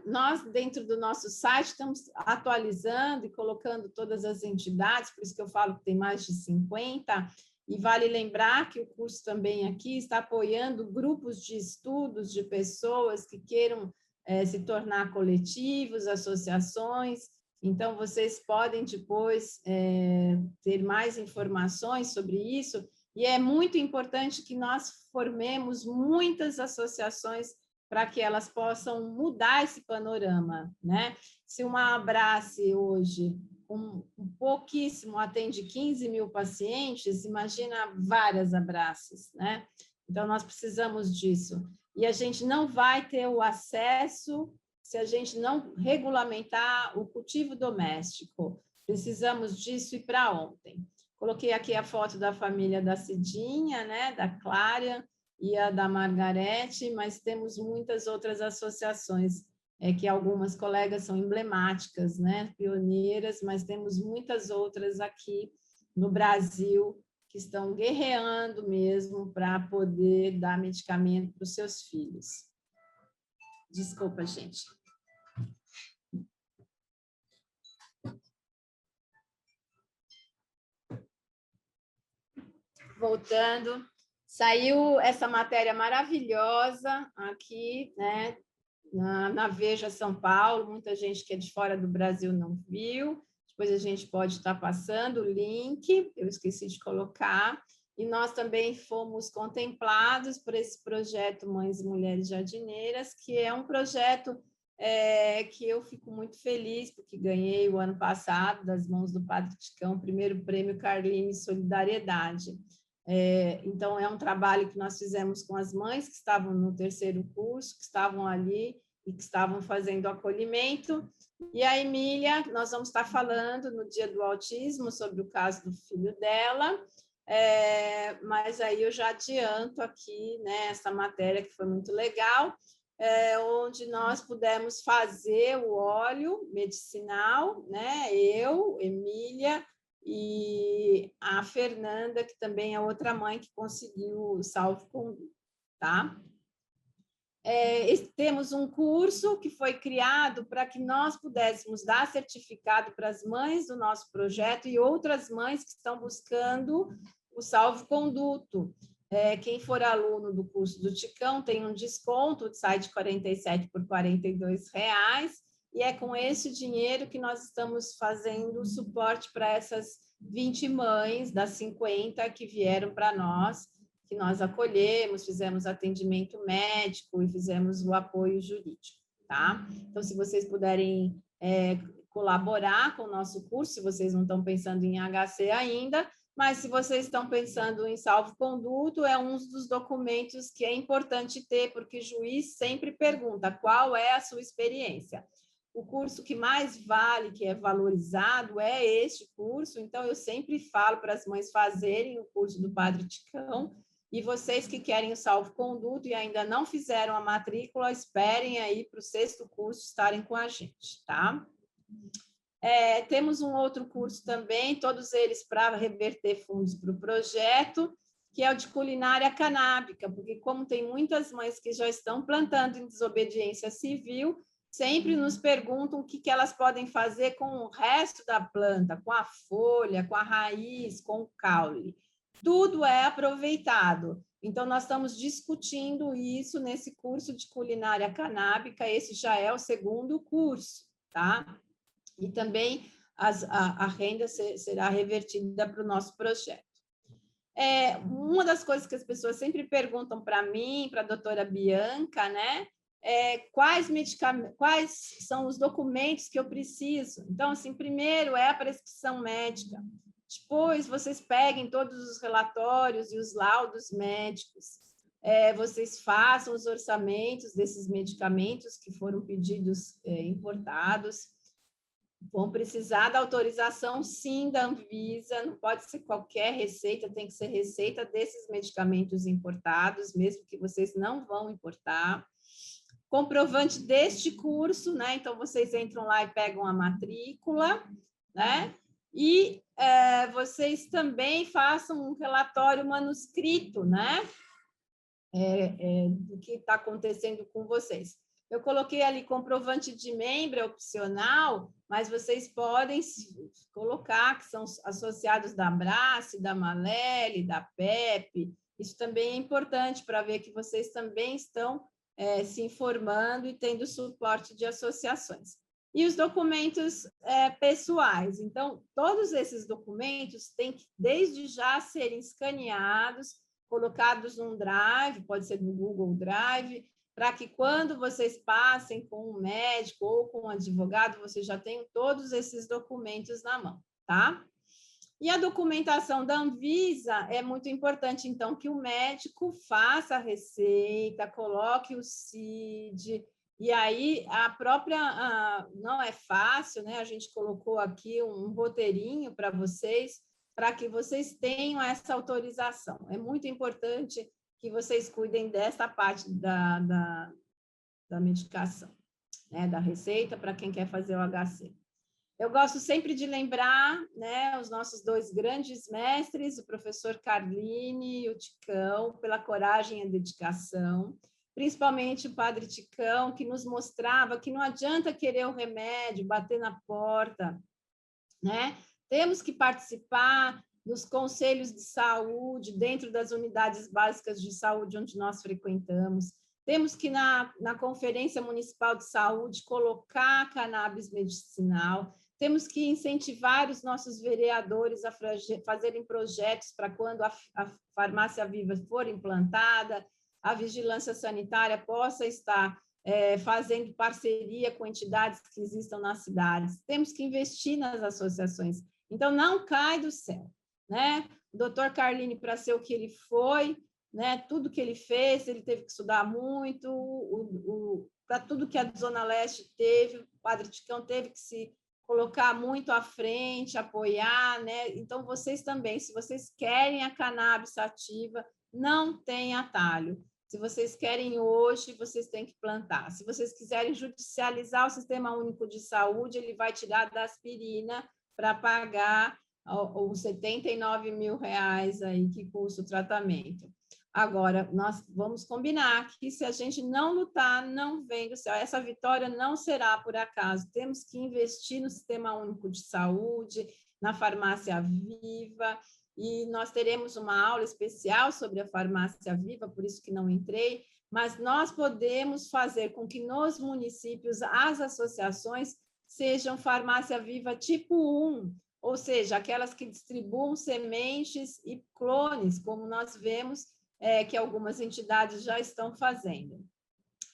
Nós, dentro do nosso site, estamos atualizando e colocando todas as entidades, por isso que eu falo que tem mais de 50, e vale lembrar que o curso também aqui está apoiando grupos de estudos de pessoas que queiram se tornar coletivos, associações. Então, vocês podem depois ter mais informações sobre isso, e é muito importante que nós formemos muitas associações para que elas possam mudar esse panorama, né? Se uma Abrace hoje, um pouquíssimo, atende 15 mil pacientes, imagina várias Abraces, né? Então, nós precisamos disso. E a gente não vai ter o acesso se a gente não regulamentar o cultivo doméstico. Precisamos disso e para ontem. Coloquei aqui a foto da família da Cidinha, né, da Clara e a da Margarete, mas temos muitas outras associações, que algumas colegas são emblemáticas, né, pioneiras, mas temos muitas outras aqui no Brasil que estão guerreando mesmo para poder dar medicamento para os seus filhos. Desculpa, gente. voltando, saiu essa matéria maravilhosa aqui, né, na Veja São Paulo, muita gente que é de fora do Brasil não viu, depois a gente pode estar passando o link, eu esqueci de colocar, e nós também fomos contemplados por esse projeto Mães e Mulheres Jardineiras, que é um projeto que eu fico muito feliz, porque ganhei o ano passado, das mãos do Padre Ticão, o primeiro prêmio Carline Solidariedade. Então, é um trabalho que nós fizemos com as mães que estavam no terceiro curso, que estavam ali e que estavam fazendo acolhimento. E a Emília, nós vamos estar falando no Dia do Autismo sobre o caso do filho dela, mas aí eu já adianto aqui, né, essa matéria que foi muito legal, onde nós pudemos fazer o óleo medicinal, né, eu, Emília, e a Fernanda, que também é outra mãe que conseguiu o salvo-conduto, tá? Temos um curso que foi criado para que nós pudéssemos dar certificado para as mães do nosso projeto e outras mães que estão buscando o salvo-conduto. Quem for aluno do curso do Ticão tem um desconto, sai de 47 por R$42, e é com esse dinheiro que nós estamos fazendo suporte para essas 20 mães das 50 que vieram para nós, que nós acolhemos, fizemos atendimento médico e fizemos o apoio jurídico, tá? Então, se vocês puderem colaborar com o nosso curso, se vocês não estão pensando em HC ainda, mas se vocês estão pensando em salvo-conduto, é um dos documentos que é importante ter, porque o juiz sempre pergunta qual é a sua experiência. O curso que mais vale, que é valorizado, é este curso, então eu sempre falo para as mães fazerem o curso do Padre Ticão, e vocês que querem o salvo-conduto e ainda não fizeram a matrícula, esperem aí para o 6º curso estarem com a gente, tá? Temos um outro curso também, todos eles para reverter fundos para o projeto, que é o de culinária canábica, porque como tem muitas mães que já estão plantando em desobediência civil, sempre nos perguntam o que elas podem fazer com o resto da planta, com a folha, com a raiz, com o caule. Tudo é aproveitado. Então, nós estamos discutindo isso nesse curso de culinária canábica, esse já é o 2º curso, tá? E também a renda será revertida para o nosso projeto. Uma das coisas que as pessoas sempre perguntam para mim, para a doutora Bianca, né? Quais são os documentos que eu preciso? Então, assim, primeiro é a prescrição médica. Depois, vocês peguem todos os relatórios e os laudos médicos. Vocês façam os orçamentos desses medicamentos que foram pedidos importados. Vão precisar da autorização, sim, da Anvisa, não pode ser qualquer receita, tem que ser receita desses medicamentos importados, mesmo que vocês não vão importar. Comprovante deste curso, né? Então, vocês entram lá e pegam a matrícula, né? E vocês também façam um relatório manuscrito, né? Do que está acontecendo com vocês. Eu coloquei ali comprovante de membro, é opcional, mas vocês podem colocar que são associados da Abrace, da Malele, da PEP. Isso também é importante para ver que vocês também estão se informando e tendo suporte de associações. E os documentos pessoais. Então, todos esses documentos têm que, desde já, serem escaneados, colocados num Drive, pode ser no Google Drive, para que quando vocês passem com um médico ou com um advogado, vocês já tenham todos esses documentos na mão, tá? E a documentação da Anvisa é muito importante, então, que o médico faça a receita, coloque o CID, e aí a própria... não é fácil, né? A gente colocou aqui um roteirinho para vocês tenham essa autorização. É muito importante que vocês cuidem dessa parte da medicação, né? Da receita para quem quer fazer o HC. Eu gosto sempre de lembrar, né, os nossos 2 grandes mestres, o professor Carline e o Ticão, pela coragem e dedicação, principalmente o padre Ticão, que nos mostrava que não adianta querer o remédio, bater na porta, né? Temos que participar, nos conselhos de saúde, dentro das unidades básicas de saúde onde nós frequentamos. Temos que, na Conferência Municipal de Saúde, colocar a cannabis medicinal. Temos que incentivar os nossos vereadores a fazerem projetos para quando a farmácia viva for implantada, a vigilância sanitária possa estar fazendo parceria com entidades que existam nas cidades. Temos que investir nas associações. Então, não cai do céu, né? O doutor Carlini, para ser o que ele foi, né? Tudo que ele fez, ele teve que estudar muito, para tudo que a Zona Leste teve, o Padre Ticão teve que se colocar muito à frente, apoiar, né? Então, vocês também, se vocês querem a cannabis ativa, não tem atalho. Se vocês querem hoje, vocês têm que plantar. Se vocês quiserem judicializar o Sistema Único de Saúde, ele vai tirar da aspirina para pagar os 79 mil reais aí que custa o tratamento. Agora, nós vamos combinar que se a gente não lutar, não vem do céu. Essa vitória não será por acaso. Temos que investir no Sistema Único de Saúde, na farmácia viva, e nós teremos uma aula especial sobre a farmácia viva, por isso que não entrei, mas nós podemos fazer com que nos municípios as associações sejam farmácia viva tipo 1, ou seja, aquelas que distribuam sementes e clones, como nós vemos que algumas entidades já estão fazendo.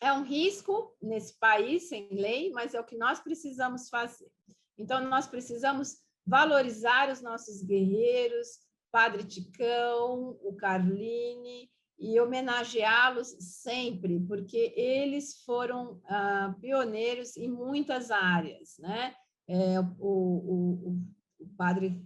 É um risco nesse país, sem lei, mas é o que nós precisamos fazer. Então, nós precisamos valorizar os nossos guerreiros, Padre Ticão, o Carlini, e homenageá-los sempre, porque eles foram pioneiros em muitas áreas, né? O Padre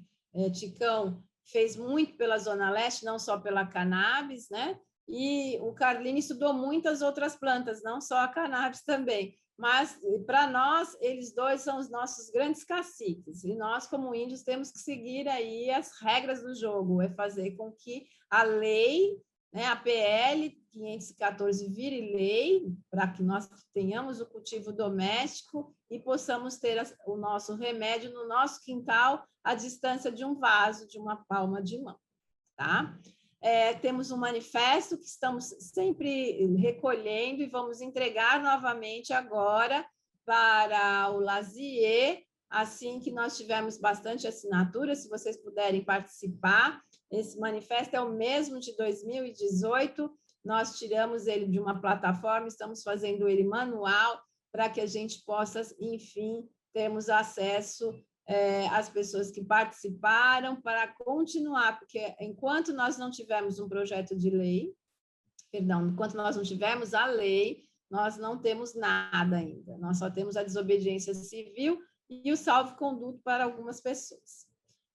Ticão fez muito pela Zona Leste, não só pela cannabis, né? E o Carlini estudou muitas outras plantas, não só a cannabis também. Mas, para nós, eles dois são os nossos grandes caciques. E nós, como índios, temos que seguir aí as regras do jogo, é fazer com que a lei, né, a PL 514 vire lei, para que nós tenhamos o cultivo doméstico e possamos ter o nosso remédio no nosso quintal, à distância de um vaso, de uma palma de mão, tá? Temos um manifesto que estamos sempre recolhendo e vamos entregar novamente agora para o Lazier, assim que nós tivermos bastante assinatura, se vocês puderem participar. Esse manifesto é o mesmo de 2018, nós tiramos ele de uma plataforma, estamos fazendo ele manual para que a gente possa, enfim, termos acesso as pessoas que participaram para continuar, porque enquanto nós não tivermos um projeto de lei, enquanto nós não tivermos a lei, nós não temos nada ainda, nós só temos a desobediência civil e o salvo-conduto para algumas pessoas.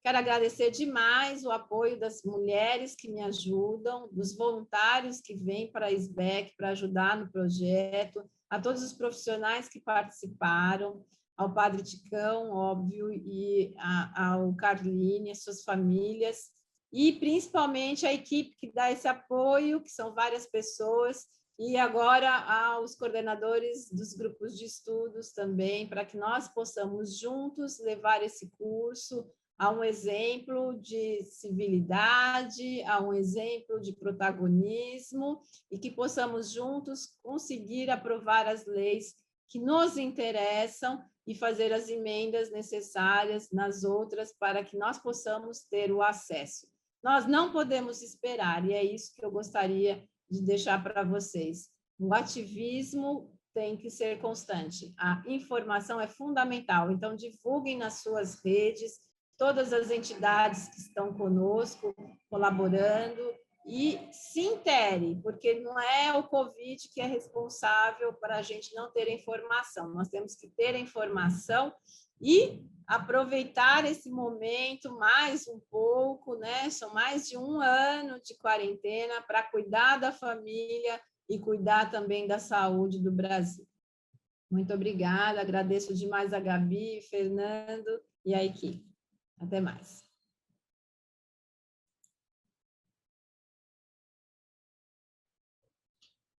Quero agradecer demais o apoio das mulheres que me ajudam, dos voluntários que vêm para a SBEC para ajudar no projeto, a todos os profissionais que participaram, ao Padre Ticão, óbvio, e ao Carlini, as suas famílias, e principalmente a equipe que dá esse apoio, que são várias pessoas, e agora aos coordenadores dos grupos de estudos também, para que nós possamos juntos levar esse curso a um exemplo de civilidade, a um exemplo de protagonismo, e que possamos juntos conseguir aprovar as leis que nos interessam e fazer as emendas necessárias nas outras para que nós possamos ter o acesso. Nós não podemos esperar, e é isso que eu gostaria de deixar para vocês. O ativismo tem que ser constante, a informação é fundamental, então divulguem nas suas redes, todas as entidades que estão conosco, colaborando, e se intere, porque não é o Covid que é responsável para a gente não ter informação, nós temos que ter informação e aproveitar esse momento mais um pouco, né? São mais de 1 ano de quarentena para cuidar da família e cuidar também da saúde do Brasil. Muito obrigada, agradeço demais a Gabi, Fernando e a equipe. Até mais.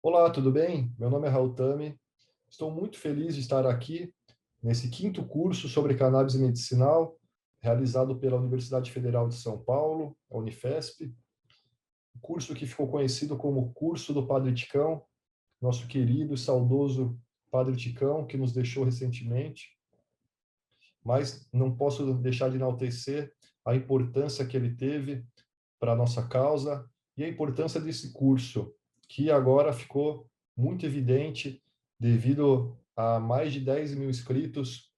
Olá, tudo bem? Meu nome é Raul Tami. Estou muito feliz de estar aqui nesse 5º curso sobre cannabis medicinal, realizado pela Universidade Federal de São Paulo, a Unifesp, curso que ficou conhecido como Curso do Padre Ticão, nosso querido e saudoso Padre Ticão, que nos deixou recentemente, mas não posso deixar de enaltecer a importância que ele teve para a nossa causa e a importância desse curso, que agora ficou muito evidente devido a mais de 10 mil inscritos,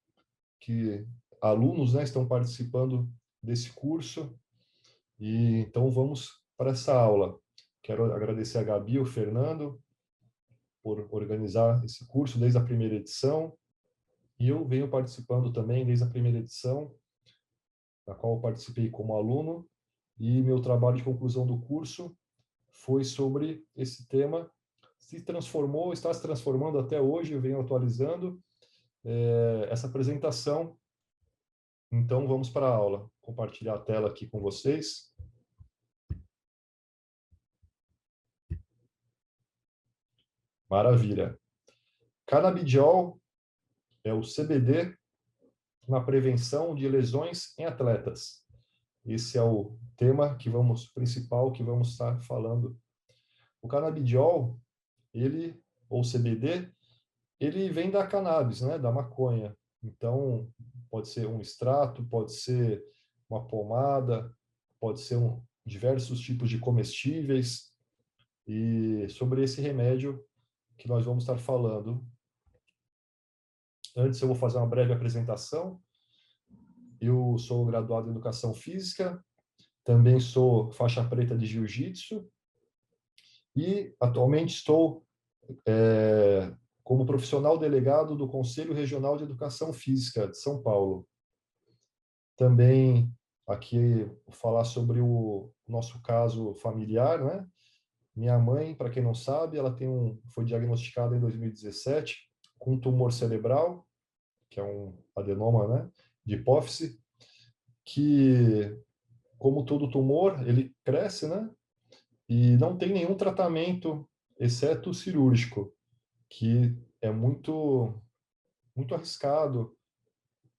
que alunos, né, estão participando desse curso. E então vamos para essa aula. Quero agradecer a Gabi e o Fernando por organizar esse curso desde a primeira edição. E eu venho participando também desde a primeira edição, da qual eu participei como aluno. E meu trabalho de conclusão do curso foi sobre esse tema. Se transformou, está se transformando até hoje, eu venho atualizando essa apresentação. Então, vamos para a aula. Compartilhar a tela aqui com vocês. Maravilha. Canabidiol é o CBD na prevenção de lesões em atletas. Esse é o tema principal que vamos estar falando. O canabidiol, ou CBD, ele vem da cannabis, né, da maconha. Então, pode ser um extrato, pode ser uma pomada, pode ser diversos tipos de comestíveis. E sobre esse remédio que nós vamos estar falando. Antes eu vou fazer uma breve apresentação. Eu sou graduado em Educação Física, também sou faixa preta de Jiu-Jitsu e atualmente estou como profissional delegado do Conselho Regional de Educação Física de São Paulo. Também aqui vou falar sobre o nosso caso familiar, né? Minha mãe, para quem não sabe, ela foi diagnosticada em 2017 com um tumor cerebral, que é um adenoma, né, de hipófise, que, como todo tumor, ele cresce, né, e não tem nenhum tratamento, exceto o cirúrgico, que é muito arriscado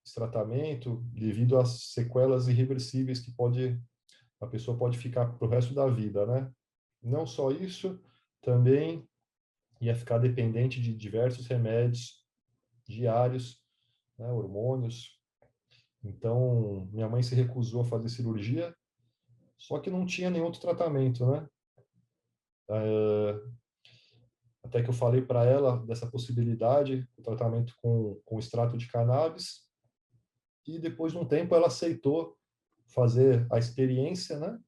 esse tratamento devido às sequelas irreversíveis que a pessoa pode ficar para o resto da vida, né? Não só isso, também ia ficar dependente de diversos remédios diários, né, hormônios. Então, minha mãe se recusou a fazer cirurgia, só que não tinha nenhum outro tratamento, né? Até que eu falei para ela dessa possibilidade, o tratamento com extrato de cannabis, e depois de um tempo ela aceitou fazer a experiência, né?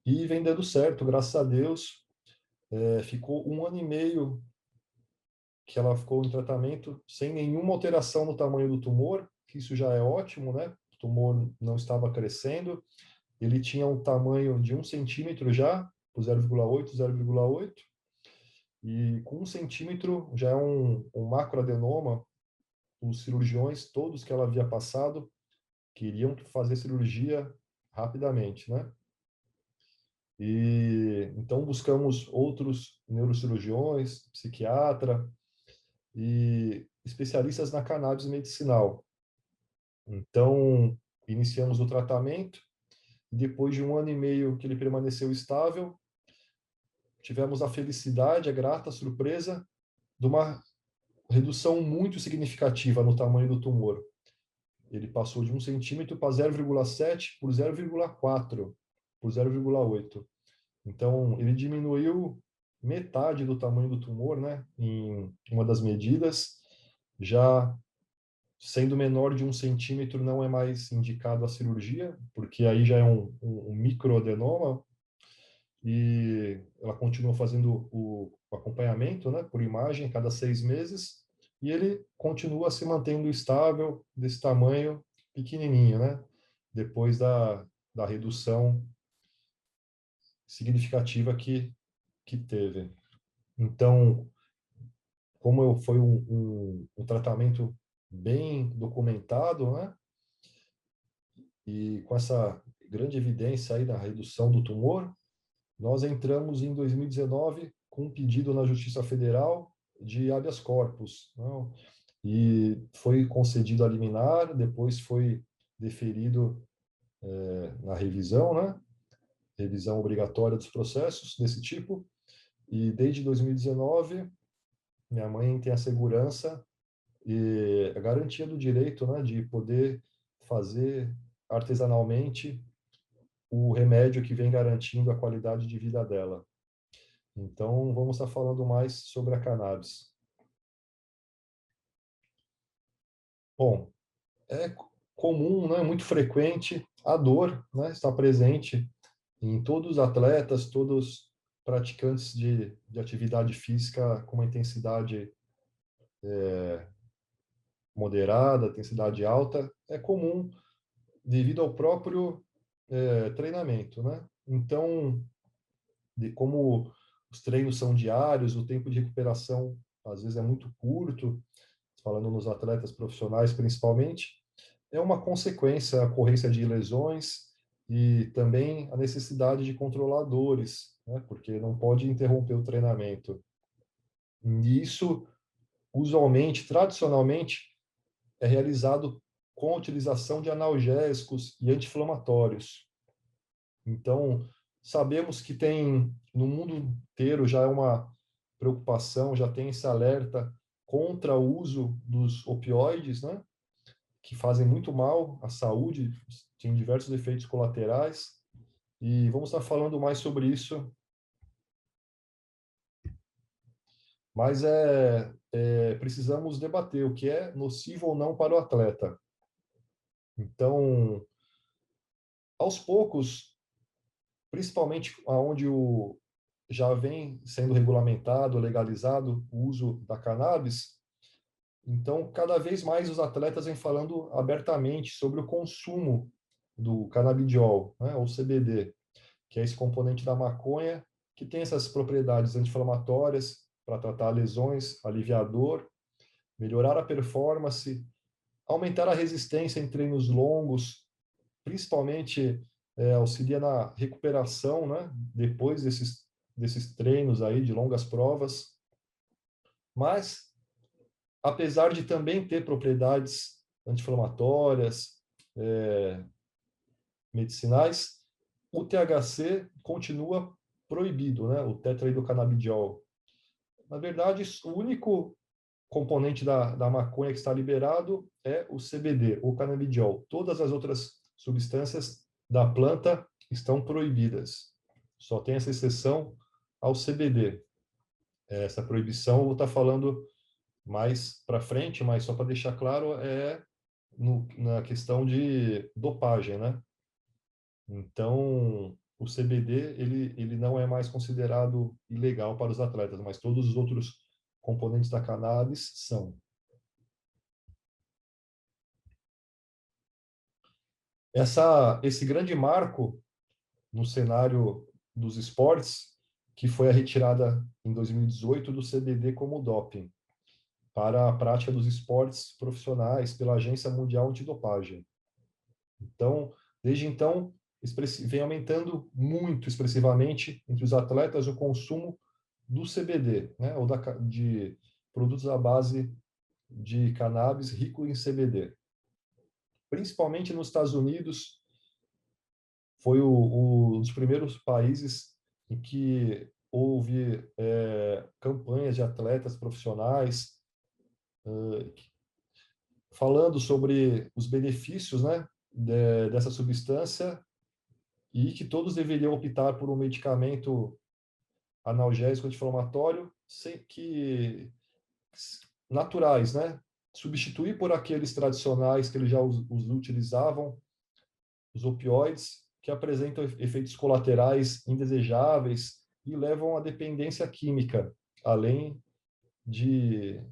E vem dando certo, graças a Deus. Ficou 1 ano e meio que ela ficou em tratamento sem nenhuma alteração no tamanho do tumor, que isso já é ótimo, né? O tumor não estava crescendo, ele tinha um tamanho de 1 centímetro já, por 0,8, 0,8, e com 1 centímetro já é um macroadenoma. Os cirurgiões, todos que ela havia passado, queriam fazer cirurgia rapidamente, né? E então buscamos outros neurocirurgiões, psiquiatra e especialistas na cannabis medicinal. Então, iniciamos o tratamento. Depois de 1 ano e meio que ele permaneceu estável, tivemos a felicidade, a grata surpresa de uma redução muito significativa no tamanho do tumor. Ele passou de 1 centímetro para 0,7 por 0,4 por 0,8. Então, ele diminuiu metade do tamanho do tumor, né, em uma das medidas. Já sendo menor de 1 centímetro, não é mais indicado a cirurgia, porque aí já é um microadenoma, e ela continua fazendo o acompanhamento, né, por imagem, cada 6 meses, e ele continua se mantendo estável, desse tamanho pequenininho, né, depois da redução significativa que teve. Então, como foi um tratamento bem documentado, né, e com essa grande evidência aí da redução do tumor, nós entramos em 2019 com um pedido na Justiça Federal de habeas corpus, não? E foi concedido a liminar, depois foi deferido na revisão, né? Revisão obrigatória dos processos desse tipo. E desde 2019, minha mãe tem a segurança e a garantia do direito, né, de poder fazer artesanalmente o remédio que vem garantindo a qualidade de vida dela. Então, vamos estar falando mais sobre a cannabis. Bom, é comum, né, muito frequente, a dor, né, está presente em todos os atletas, todos praticantes de atividade física com uma intensidade moderada, intensidade alta, é comum devido ao próprio treinamento, né? Então, como os treinos são diários, o tempo de recuperação às vezes é muito curto, falando nos atletas profissionais principalmente, é uma consequência a ocorrência de lesões e também a necessidade de controladores, né? Porque não pode interromper o treinamento. E isso, usualmente, tradicionalmente, é realizado com a utilização de analgésicos e anti-inflamatórios. Então, sabemos que tem, no mundo inteiro, já é uma preocupação, já tem esse alerta contra o uso dos opioides, né? Que fazem muito mal à saúde, tem diversos efeitos colaterais, e vamos estar falando mais sobre isso. Mas precisamos debater o que é nocivo ou não para o atleta. Então, aos poucos, principalmente onde já vem sendo regulamentado, legalizado o uso da cannabis, então cada vez mais os atletas vêm falando abertamente sobre o consumo do canabidiol, né, ou CBD, que é esse componente da maconha que tem essas propriedades anti-inflamatórias para tratar lesões, aliviar a dor, melhorar a performance, aumentar a resistência em treinos longos, principalmente auxilia na recuperação, né, depois desses treinos aí de longas provas. Mas, apesar de também ter propriedades anti-inflamatórias, medicinais, o THC continua proibido, né, o tetrahidrocannabinol. Na verdade, o único componente da maconha que está liberado é o CBD, o canabidiol. Todas as outras substâncias da planta estão proibidas. Só tem essa exceção ao CBD. Essa proibição eu vou estar falando mais para frente, mas só para deixar claro, na questão de dopagem, né? Então, o CBD, ele não é mais considerado ilegal para os atletas, mas todos os outros componentes da cannabis são. Esse grande marco no cenário dos esportes, que foi a retirada em 2018 do CBD como doping para a prática dos esportes profissionais pela Agência Mundial Antidopagem. Então, desde então, vem aumentando muito expressivamente entre os atletas o consumo do CBD, né, ou de produtos à base de cannabis rico em CBD. Principalmente nos Estados Unidos, foi um dos primeiros países em que houve campanhas de atletas profissionais falando sobre os benefícios, né, dessa substância e que todos deveriam optar por um medicamento analgésico anti-inflamatório naturais, né? Substituir por aqueles tradicionais que eles já os utilizavam, os opioides, que apresentam efeitos colaterais indesejáveis e levam à dependência química, além de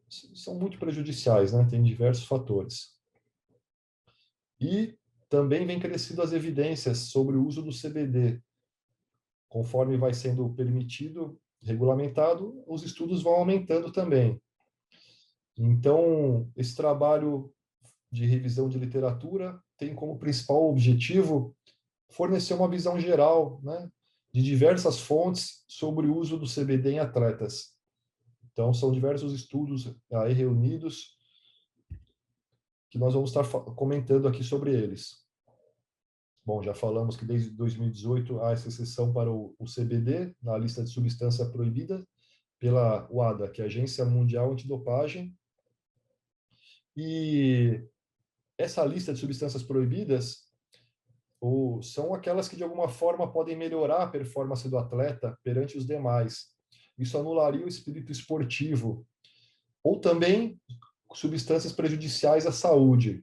são muito prejudiciais, né? Tem diversos fatores. E também vem crescendo as evidências sobre o uso do CBD. Conforme vai sendo permitido, regulamentado, os estudos vão aumentando também. Então, esse trabalho de revisão de literatura tem como principal objetivo fornecer uma visão geral, né, de diversas fontes sobre o uso do CBD em atletas. Então, são diversos estudos aí reunidos que nós vamos estar comentando aqui sobre eles. bom, já falamos que desde 2018 há essa exceção para o CBD na lista de substância proibida pela WADA, que é a Agência Mundial Antidopagem. E essa lista de substâncias proibidas são aquelas que de alguma forma podem melhorar a performance do atleta perante os demais. Isso anularia o espírito esportivo. Ou também substâncias prejudiciais à saúde.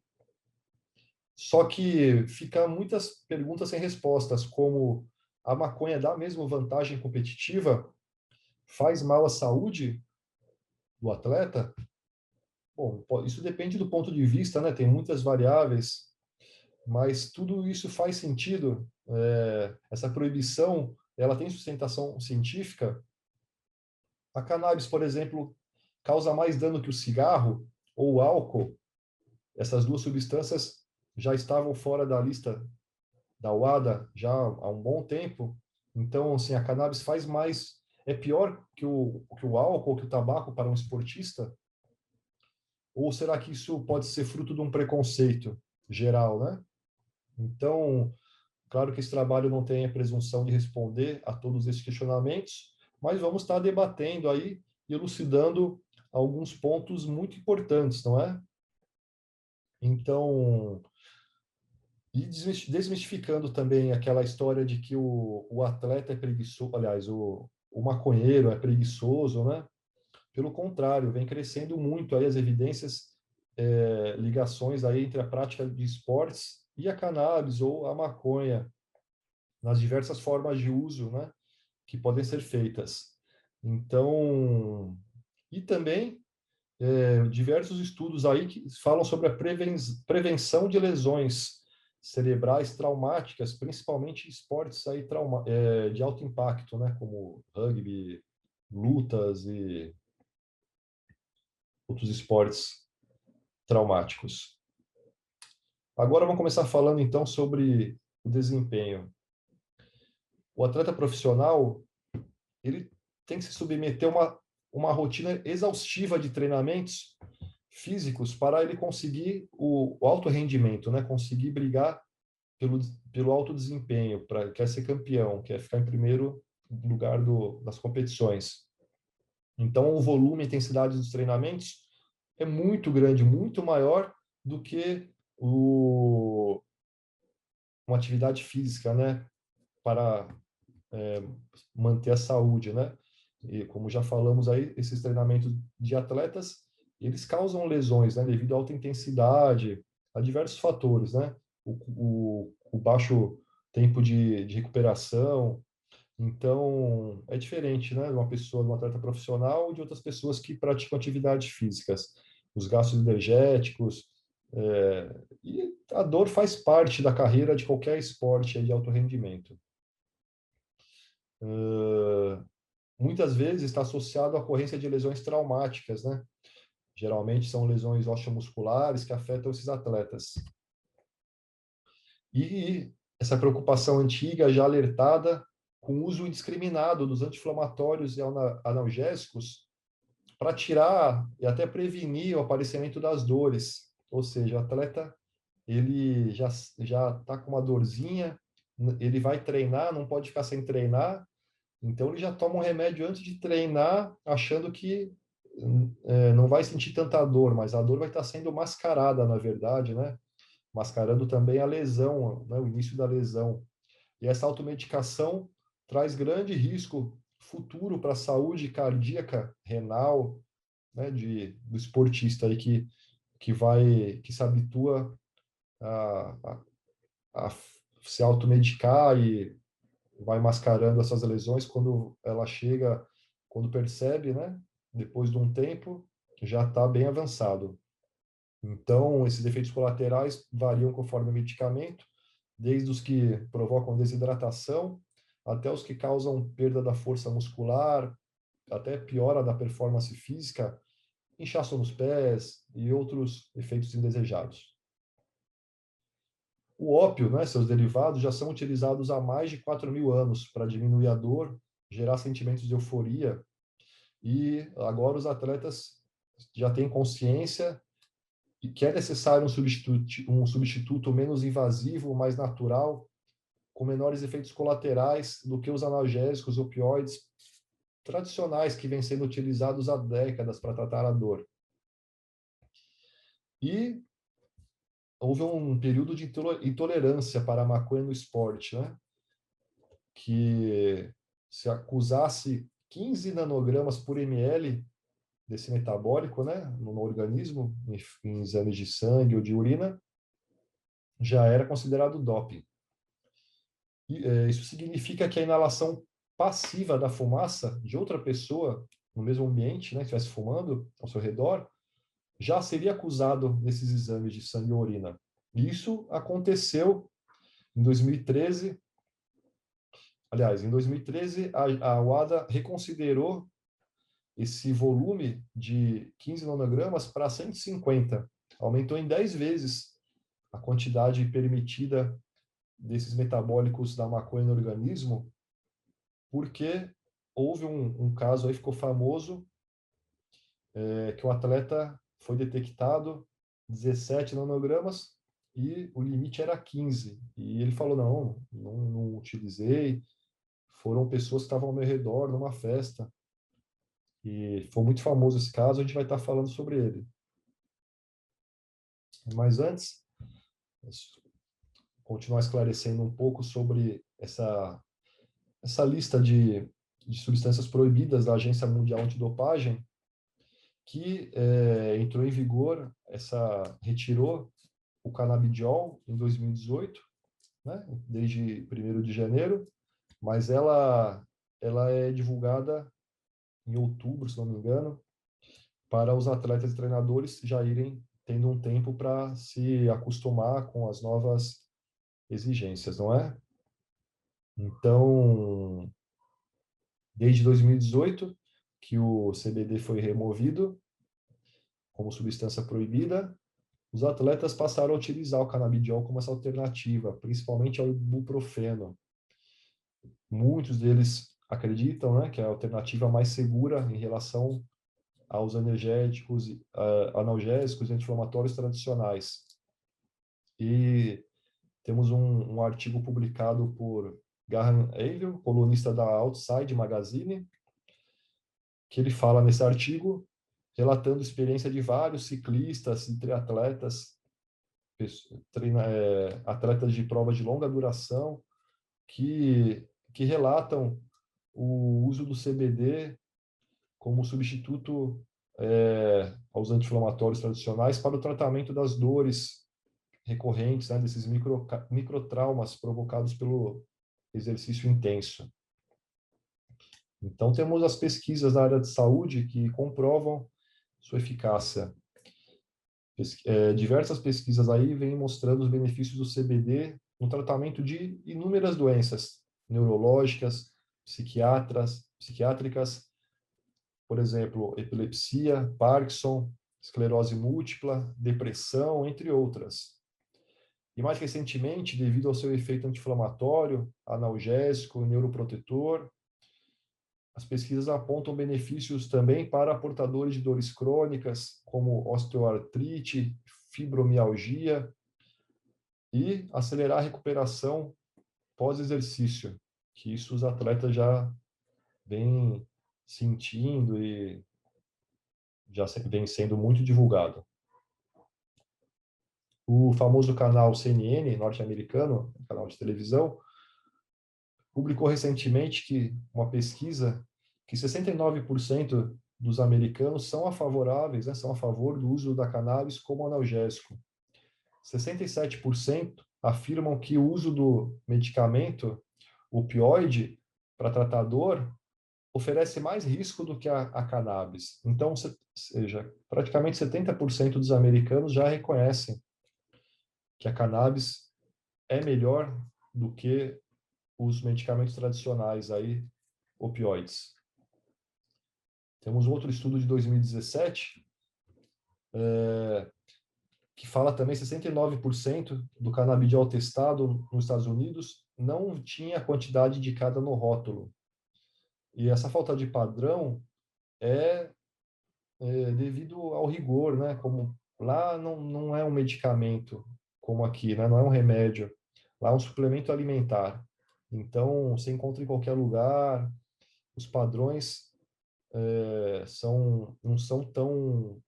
Só que fica muitas perguntas sem respostas, como a maconha dá mesmo vantagem competitiva? Faz mal à saúde do atleta? Bom, isso depende do ponto de vista, né? Tem muitas variáveis, mas tudo isso faz sentido. Essa proibição, ela tem sustentação científica. A cannabis, por exemplo, causa mais dano que o cigarro ou o álcool. Essas duas substâncias já estavam fora da lista da WADA já há um bom tempo. Então, assim, a cannabis faz mais, é pior que o álcool, que o tabaco para um esportista? Ou será que isso pode ser fruto de um preconceito geral, né? Então, claro que esse trabalho não tem a presunção de responder a todos esses questionamentos, mas vamos estar debatendo aí e elucidando alguns pontos muito importantes, não é? Então, e desmistificando também aquela história de que o atleta é preguiçoso, aliás, o maconheiro é preguiçoso, né? Pelo contrário, vem crescendo muito aí as evidências, ligações aí entre a prática de esportes e a cannabis ou a maconha, nas diversas formas de uso, né? Que podem ser feitas. Então, e também diversos estudos aí que falam sobre a prevenção de lesões cerebrais traumáticas, principalmente esportes aí de alto impacto, né, como rugby, lutas e outros esportes traumáticos. Agora vamos começar falando então sobre o desempenho. O atleta profissional, ele tem que se submeter a uma rotina exaustiva de treinamentos físicos para ele conseguir o alto rendimento, né? Conseguir brigar pelo alto desempenho, quer ser campeão, quer ficar em primeiro lugar das competições. Então, o volume e intensidade dos treinamentos é muito grande, muito maior do que uma atividade física, né? Para manter a saúde, né? E como já falamos aí, esses treinamentos de atletas, eles causam lesões, né? Devido à alta intensidade, a diversos fatores, né? O baixo tempo de recuperação. Então, é diferente, né? De uma pessoa, de um atleta profissional e de outras pessoas que praticam atividades físicas. Os gastos energéticos, e a dor faz parte da carreira de qualquer esporte de alto rendimento. Muitas vezes está associado à ocorrência de lesões traumáticas, né? Geralmente são lesões osteomusculares que afetam esses atletas. E essa preocupação antiga, já alertada, com o uso indiscriminado dos anti-inflamatórios e analgésicos para tirar e até prevenir o aparecimento das dores. Ou seja, o atleta ele já está com uma dorzinha, ele vai treinar, não pode ficar sem treinar, então ele já toma um remédio antes de treinar, achando que não vai sentir tanta dor, mas a dor vai estar sendo mascarada, na verdade, né? Mascarando também a lesão, né? O início da lesão. E essa automedicação traz grande risco futuro para a saúde cardíaca, renal, né? Do esportista aí que se habitua a se automedicar e vai mascarando essas lesões quando ela chega, quando percebe, né? Depois de um tempo, já está bem avançado. Então, esses efeitos colaterais variam conforme o medicamento, desde os que provocam desidratação, até os que causam perda da força muscular, até piora da performance física, inchaço nos pés e outros efeitos indesejados. O ópio, né, seus derivados, já são utilizados há mais de 4.000 anos para diminuir a dor, gerar sentimentos de euforia, e agora os atletas já têm consciência e que é necessário um substituto menos invasivo, mais natural, com menores efeitos colaterais do que os analgésicos opioides tradicionais que vêm sendo utilizados há décadas para tratar a dor. E houve um período de intolerância para a maconha no esporte, né? Que se acusasse 15 nanogramas por ml desse metabólico, né, no organismo, em exames de sangue ou de urina, já era considerado doping. E, isso significa que a inalação passiva da fumaça de outra pessoa no mesmo ambiente, né, que estivesse fumando ao seu redor, já seria acusado nesses exames de sangue ou urina. E isso aconteceu em 2013. Aliás, em 2013, a UADA reconsiderou esse volume de 15 nanogramas para 150. Aumentou em 10 vezes a quantidade permitida desses metabólicos da maconha no organismo, porque houve um caso aí, ficou famoso, que o atleta foi detectado 17 nanogramas e o limite era 15. E ele falou, não utilizei, foram pessoas que estavam ao meu redor numa festa. E foi muito famoso esse caso, a gente vai estar falando sobre ele. Mas antes, continuar esclarecendo um pouco sobre essa lista de substâncias proibidas da Agência Mundial Antidopagem, que entrou em vigor, retirou o canabidiol em 2018, né, desde 1º de janeiro, mas ela é divulgada em outubro, se não me engano, para os atletas e treinadores já irem tendo um tempo para se acostumar com as novas exigências, não é? Então, desde 2018, que o CBD foi removido como substância proibida, os atletas passaram a utilizar o canabidiol como essa alternativa, principalmente ao ibuprofeno. Muitos deles acreditam, né, que é a alternativa mais segura em relação aos energéticos, analgésicos e anti-inflamatórios tradicionais. E temos um artigo publicado por Graham Avil, colunista da Outside Magazine, que ele fala nesse artigo, relatando a experiência de vários ciclistas e triatletas, atletas de provas de longa duração, que relatam o uso do CBD como substituto aos anti-inflamatórios tradicionais para o tratamento das dores recorrentes, né, desses microtraumas provocados pelo exercício intenso. Então, temos as pesquisas da área de saúde que comprovam sua eficácia. Diversas pesquisas aí vêm mostrando os benefícios do CBD no tratamento de inúmeras doenças neurológicas, psiquiátricas, por exemplo, epilepsia, Parkinson, esclerose múltipla, depressão, entre outras. E mais recentemente, devido ao seu efeito anti-inflamatório, analgésico, neuroprotetor, as pesquisas apontam benefícios também para portadores de dores crônicas, como osteoartrite, fibromialgia, e acelerar a recuperação pós-exercício, que isso os atletas já vêm sentindo e já vem sendo muito divulgado. O famoso canal CNN norte-americano, canal de televisão, publicou recentemente que uma pesquisa que 69% dos americanos são favoráveis, né, são a favor do uso da cannabis como analgésico. 67% afirmam que o uso do medicamento opioide para tratar dor oferece mais risco do que a cannabis. Então, seja, praticamente 70% dos americanos já reconhecem que a cannabis é melhor do que os medicamentos tradicionais aí, opioides. Temos outro estudo de 2017, que fala também 69% do canabidiol testado nos Estados Unidos não tinha a quantidade indicada no rótulo. E essa falta de padrão é devido ao rigor, né? Como lá não é um medicamento, como aqui, né? Não é um remédio. lá é um suplemento alimentar. Então, você encontra em qualquer lugar, os padrões não são tão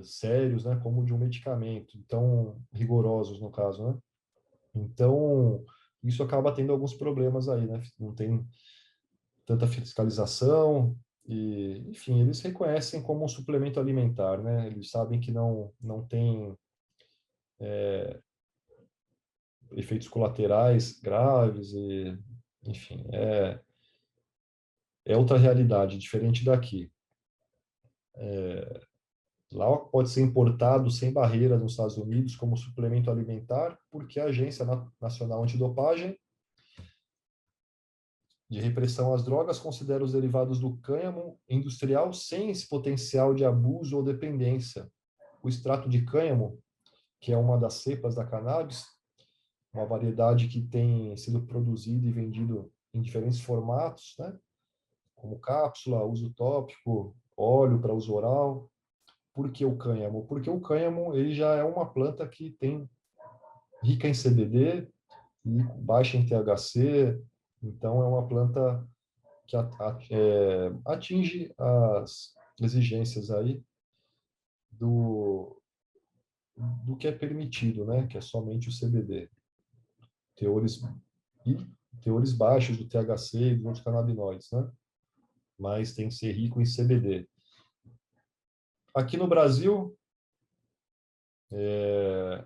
sérios, né, como de um medicamento, tão rigorosos no caso, né? Então, isso acaba tendo alguns problemas aí, né? Não tem tanta fiscalização e, enfim, eles reconhecem como um suplemento alimentar, né? Eles sabem que não tem efeitos colaterais graves e, enfim, é outra realidade, diferente daqui. Lá pode ser importado sem barreira nos Estados Unidos como suplemento alimentar, porque a Agência Nacional Antidopagem de Repressão às Drogas considera os derivados do cânhamo industrial sem esse potencial de abuso ou dependência. O extrato de cânhamo, que é uma das cepas da cannabis, uma variedade que tem sido produzido e vendido em diferentes formatos, né? Como cápsula, uso tópico, óleo para uso oral. Por que o cânhamo? Porque o cânhamo ele já é uma planta que tem rica em CBD e baixa em THC, então é uma planta que atinge as exigências aí do que é permitido, né? Que é somente o CBD. Teores e teores baixos do THC e dos outros canabinoides, né? Mas tem que ser rico em CBD. Aqui no Brasil,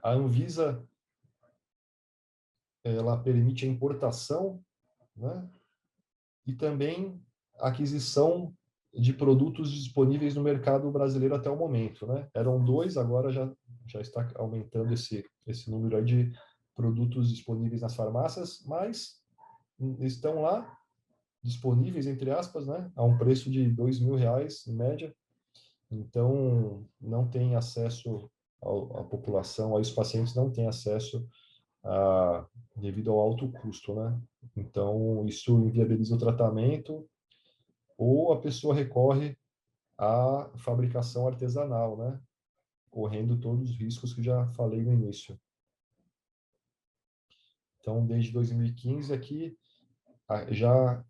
a Anvisa ela permite a importação, né? E também a aquisição de produtos disponíveis no mercado brasileiro até o momento, né? Eram 2, agora já está aumentando esse número aí de produtos disponíveis nas farmácias, mas estão lá disponíveis, entre aspas, né? A um preço de R$ 2.000 em média. Então, não tem acesso à população, aí os pacientes não têm acesso devido ao alto custo, né? Então, isso inviabiliza o tratamento ou a pessoa recorre à fabricação artesanal, né? Correndo todos os riscos que já falei no início. Então, desde 2015 aqui já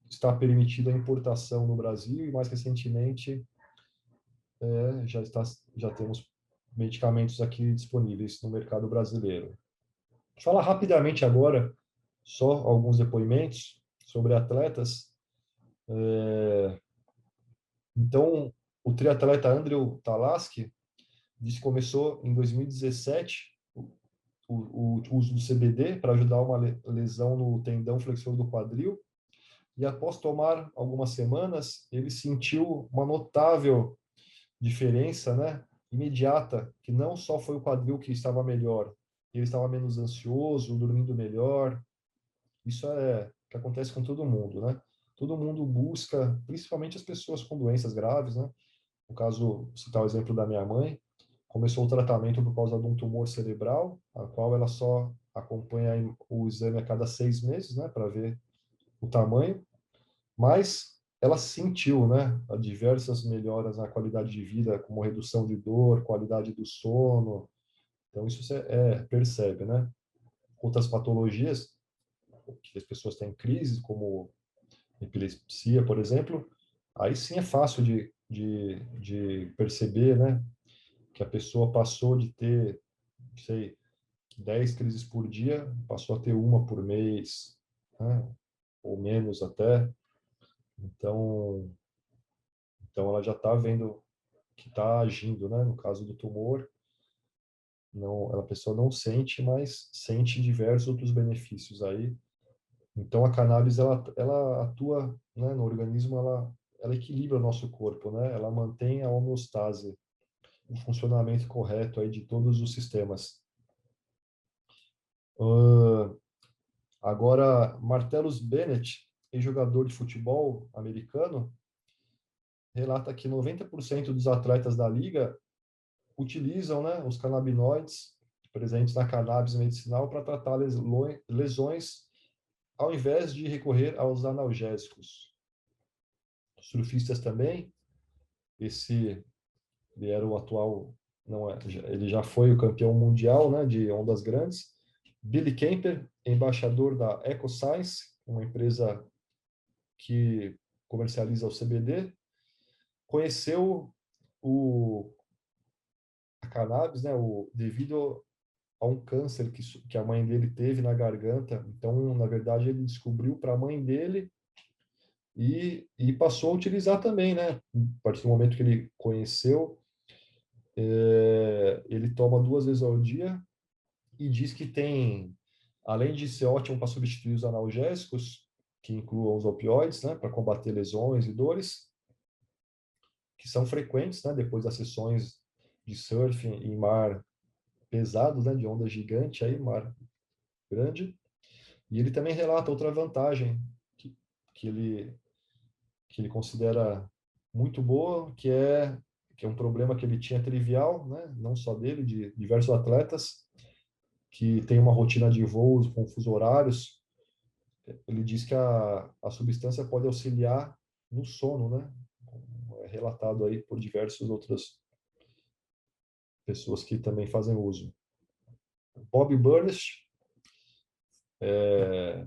está permitida a importação no Brasil e mais recentemente já temos medicamentos aqui disponíveis no mercado brasileiro. Vou falar rapidamente agora só alguns depoimentos sobre atletas. Então, o triatleta Andrew Talaski disse que começou em 2017 o uso do CBD para ajudar uma lesão no tendão flexor do quadril. E após tomar algumas semanas, ele sentiu uma notável diferença, né, imediata, que não só foi o quadril que estava melhor, ele estava menos ansioso, dormindo melhor. Isso é o que acontece com todo mundo, né? Todo mundo busca, principalmente as pessoas com doenças graves, né? No caso, vou citar o exemplo da minha mãe, começou o tratamento por causa de um tumor cerebral, a qual ela só acompanha o exame a cada 6 meses, né, para ver o tamanho, mas ela sentiu, né, diversas melhoras na qualidade de vida, como redução de dor, qualidade do sono. Então isso você percebe, né? Outras patologias que as pessoas têm crise, como epilepsia, por exemplo, aí sim é fácil de perceber, né, que a pessoa passou de ter, sei, 10 crises por dia, passou a ter uma por mês, né, ou menos até. Então ela já está vendo que está agindo, né? No caso do tumor, não, a pessoa não sente, mas sente diversos outros benefícios aí. Então a cannabis ela atua, né, no organismo, ela equilibra o nosso corpo, né? Ela mantém a homeostase, o funcionamento correto aí de todos os sistemas. Agora, Martellus Bennett, ex-jogador de futebol americano, relata que 90% dos atletas da liga utilizam, né, os canabinoides presentes na cannabis medicinal para tratar lesões, ao invés de recorrer aos analgésicos. Os surfistas também, ele era o atual, não é, ele já foi o campeão mundial, né, de ondas grandes, Billy Kemper, embaixador da EcoScience, uma empresa que comercializa o CBD, conheceu a cannabis, né, devido a um câncer que a mãe dele teve na garganta. Então, na verdade, ele descobriu para a mãe dele e passou a utilizar também, né? A partir do momento que ele conheceu, ele toma 2 vezes ao dia e diz que tem, além de ser ótimo para substituir os analgésicos, que incluam os opioides, né, para combater lesões e dores, que são frequentes, né, depois das sessões de surf em mar pesados, né, de onda gigante, aí, mar grande. E ele também relata outra vantagem que ele considera muito boa, que é um problema que ele tinha trivial, né, não só dele, de diversos atletas, que tem uma rotina de voos com fusos horários. Ele diz que a substância pode auxiliar no sono, né? É relatado aí por diversas outras pessoas que também fazem uso. Bob Burnish,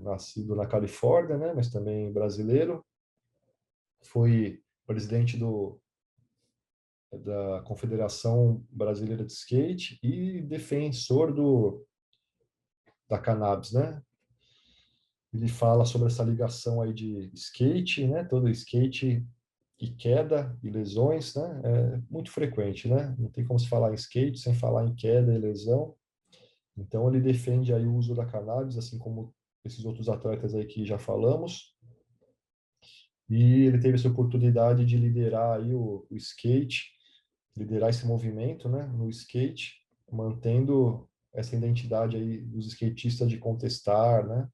nascido na Califórnia, né? Mas também brasileiro, foi presidente da Confederação Brasileira de Skate e defensor da cannabis, né? Ele fala sobre essa ligação aí de skate, né? Todo skate e queda e lesões, né? É muito frequente, né? Não tem como se falar em skate sem falar em queda e lesão. Então ele defende aí o uso da cannabis, assim como esses outros atletas aí que já falamos. E ele teve essa oportunidade de liderar aí o skate, liderar esse movimento, né? No skate, mantendo essa identidade aí dos skatistas de contestar, né?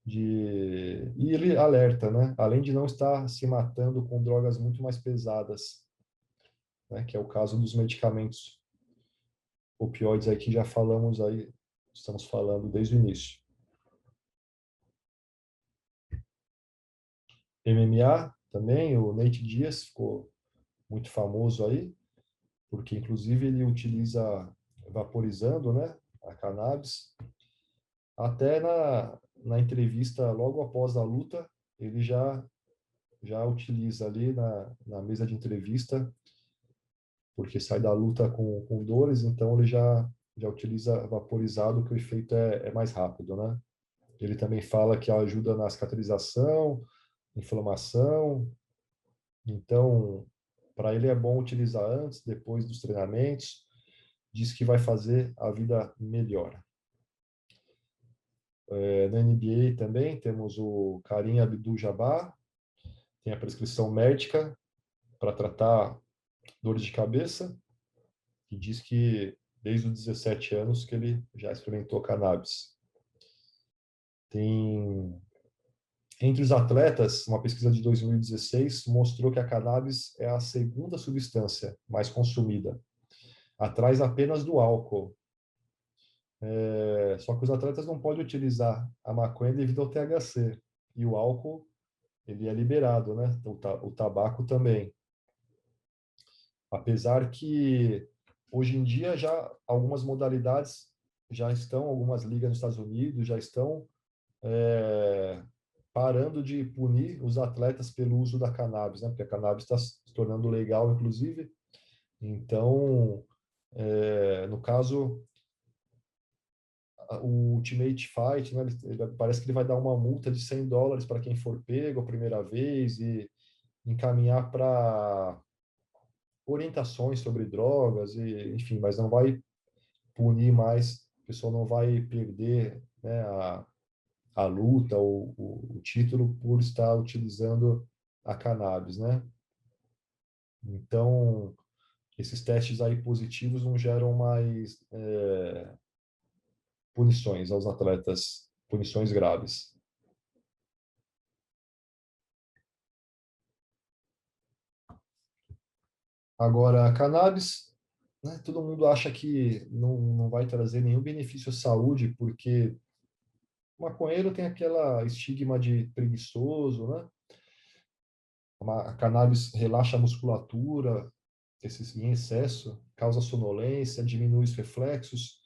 E ele alerta, né? Além de não estar se matando com drogas muito mais pesadas, né? Que é o caso dos medicamentos opioides aí que já falamos aí, estamos falando desde o início. MMA também, o Nate Diaz ficou muito famoso aí, porque inclusive ele utiliza vaporizando, né? A cannabis. Até na entrevista logo após a luta, ele já utiliza ali na mesa de entrevista, porque sai da luta com dores, então ele já utiliza vaporizado, que o efeito é mais rápido, né? Ele também fala que ajuda na cicatrização, inflamação. Então, para ele é bom utilizar antes, depois dos treinamentos. Diz que vai fazer a vida melhor. Na NBA também temos o Kareem Abdul-Jabbar, tem a prescrição médica para tratar dores de cabeça, e diz que desde os 17 anos que ele já experimentou cannabis. Tem, entre os atletas, uma pesquisa de 2016 mostrou que a cannabis é a segunda substância mais consumida, atrás apenas do álcool. Só que os atletas não podem utilizar a maconha devido ao THC, e o álcool ele é liberado, né? O tabaco também. Apesar que hoje em dia já algumas modalidades já estão, algumas ligas nos Estados Unidos já estão parando de punir os atletas pelo uso da cannabis, né? Porque a cannabis está se tornando legal, inclusive. Então, no caso, o Ultimate Fight, né? Parece que ele vai dar uma multa de $100 para quem for pego a primeira vez e encaminhar para orientações sobre drogas, e, enfim, mas não vai punir mais, a pessoa não vai perder, né, a luta, o título por estar utilizando a cannabis, né? Então, esses testes aí positivos não geram mais punições aos atletas, punições graves. Agora, a cannabis, né, todo mundo acha que não vai trazer nenhum benefício à saúde, porque o maconheiro tem aquela estigma de preguiçoso, né? A cannabis relaxa a musculatura, em excesso, causa sonolência, diminui os reflexos.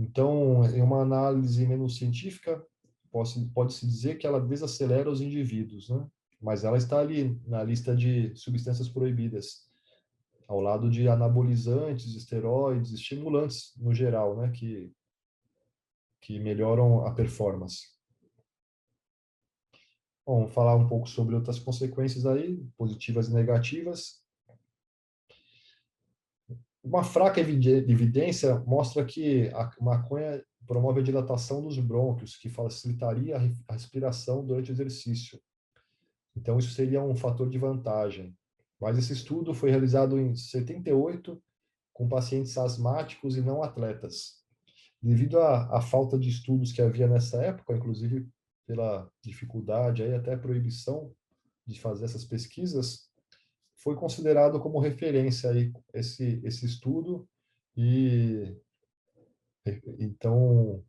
Então, em uma análise menos científica, pode-se dizer que ela desacelera os indivíduos, né? Mas ela está ali na lista de substâncias proibidas, ao lado de anabolizantes, esteroides, estimulantes no geral, né? Que melhoram a performance. Bom, vamos falar um pouco sobre outras consequências aí, positivas e negativas. Uma fraca evidência mostra que a maconha promove a dilatação dos brônquios, que facilitaria a respiração durante o exercício. Então, isso seria um fator de vantagem. Mas esse estudo foi realizado em 78 com pacientes asmáticos e não atletas. Devido à falta de estudos que havia nessa época, inclusive pela dificuldade, aí até a proibição de fazer essas pesquisas, foi considerado como referência aí esse estudo e então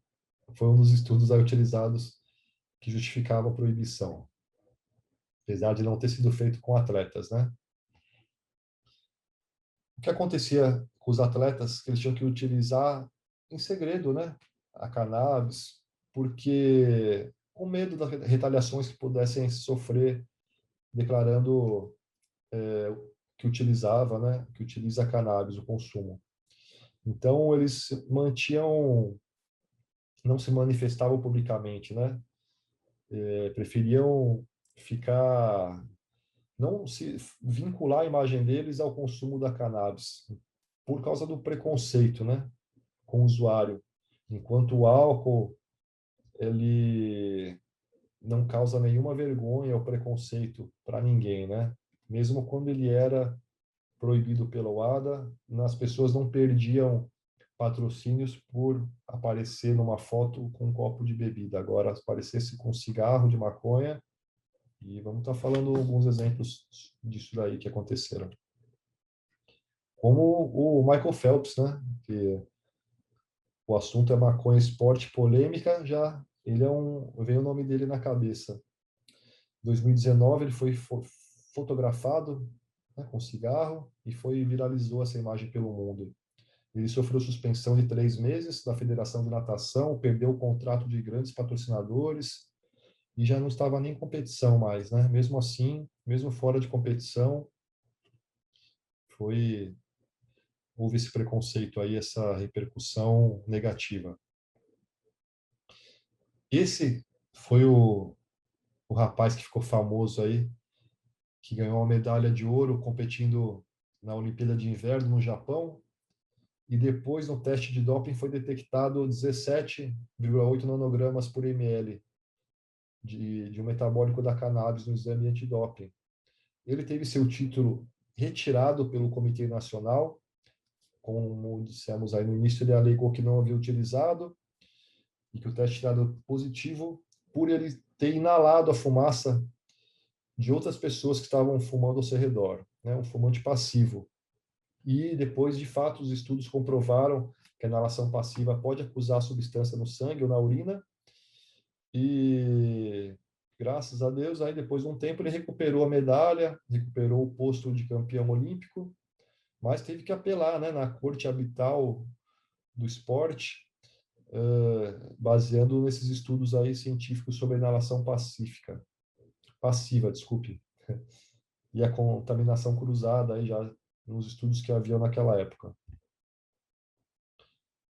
foi um dos estudos aí utilizados que justificava a proibição, apesar de não ter sido feito com atletas, né? O que acontecia com os atletas que eles tinham que utilizar em segredo, né, a cannabis, porque com medo das retaliações que pudessem sofrer declarando que utilizava, né, que utiliza a cannabis, o consumo. Então eles mantinham, não se manifestavam publicamente, né? Preferiam ficar, não se vincular a imagem deles ao consumo da cannabis, por causa do preconceito, né, com o usuário. Enquanto o álcool, ele não causa nenhuma vergonha ou preconceito para ninguém, né? Mesmo quando ele era proibido pela OADA, as pessoas não perdiam patrocínios por aparecer numa foto com um copo de bebida. Agora, aparecesse com cigarro de maconha, e vamos estar falando alguns exemplos disso daí que aconteceram. Como o Michael Phelps, né? Que o assunto é maconha, esporte, polêmica, já ele veio o nome dele na cabeça. Em 2019 ele foi fotografado, né, com cigarro e viralizou essa imagem pelo mundo. Ele sofreu suspensão de 3 meses da Federação de Natação, perdeu o contrato de grandes patrocinadores e já não estava nem em competição mais, né? Mesmo assim, mesmo fora de competição, houve esse preconceito aí, essa repercussão negativa. Esse foi o rapaz que ficou famoso aí, que ganhou uma medalha de ouro competindo na Olimpíada de Inverno no Japão, e depois no teste de doping foi detectado 17,8 nanogramas por ml de um metabólico da cannabis no exame antidoping. Ele teve seu título retirado pelo Comitê Nacional, como dissemos aí no início, ele alegou que não havia utilizado e que o teste dado positivo por ele ter inalado a fumaça de outras pessoas que estavam fumando ao seu redor, né? Um fumante passivo. E depois, de fato, os estudos comprovaram que a inalação passiva pode acusar a substância no sangue ou na urina. E graças a Deus, aí depois de um tempo ele recuperou a medalha, recuperou o posto de campeão olímpico, mas teve que apelar, né, na corte habital do esporte, baseando nesses estudos aí científicos sobre a inalação passiva, desculpe, e a contaminação cruzada aí já nos estudos que haviam naquela época.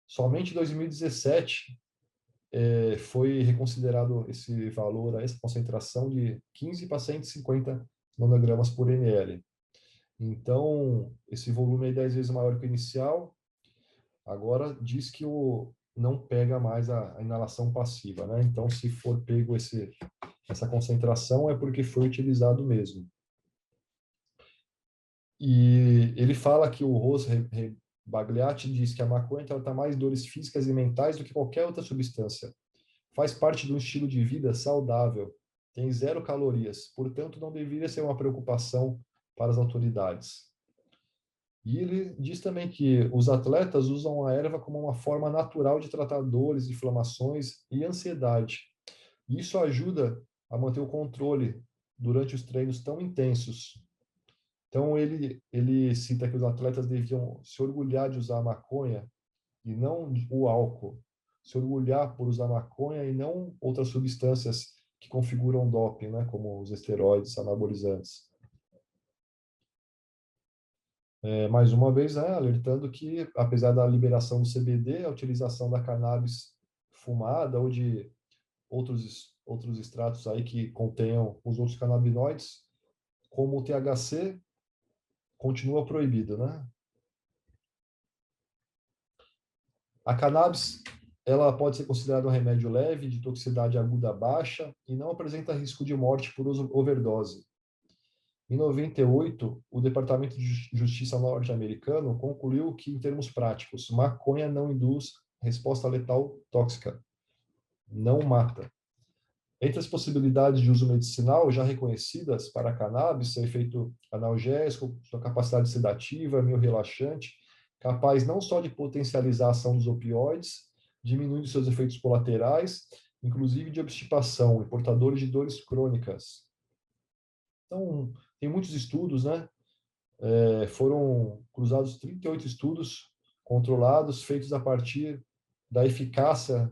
Somente em 2017 foi reconsiderado esse valor, essa concentração de 15 para 150 nanogramas por ml. Então, esse volume é 10 vezes maior que o inicial. Agora, diz que não pega mais a inalação passiva, né? Então, se for pego essa concentração, é porque foi utilizado mesmo. E ele fala que o Rose Bagliati diz que a maconha trata mais dores físicas e mentais do que qualquer outra substância. Faz parte de um estilo de vida saudável, tem 0 calorias, portanto não deveria ser uma preocupação para as autoridades. E ele diz também que os atletas usam a erva como uma forma natural de tratar dores, inflamações e ansiedade. Isso ajuda a manter o controle durante os treinos tão intensos. Então ele cita que os atletas deviam se orgulhar de usar a maconha e não o álcool, se orgulhar por usar maconha e não outras substâncias que configuram doping, né, como os esteroides, anabolizantes. Mais uma vez, né, alertando que, apesar da liberação do CBD, a utilização da cannabis fumada ou de outros extratos aí que contenham os outros canabinoides, como o THC, continua proibido, né? A cannabis, ela pode ser considerada um remédio leve, de toxicidade aguda baixa e não apresenta risco de morte por overdose. Em 98, o Departamento de Justiça norte-americano concluiu que, em termos práticos, maconha não induz resposta letal tóxica, não mata. Entre as possibilidades de uso medicinal já reconhecidas para a cannabis, seu efeito analgésico, sua capacidade sedativa, meio relaxante, capaz não só de potencializar a ação dos opioides, diminuindo seus efeitos colaterais, inclusive de obstipação e portadores de dores crônicas. Então, tem muitos estudos, né? Foram cruzados 38 estudos controlados, feitos a partir da eficácia,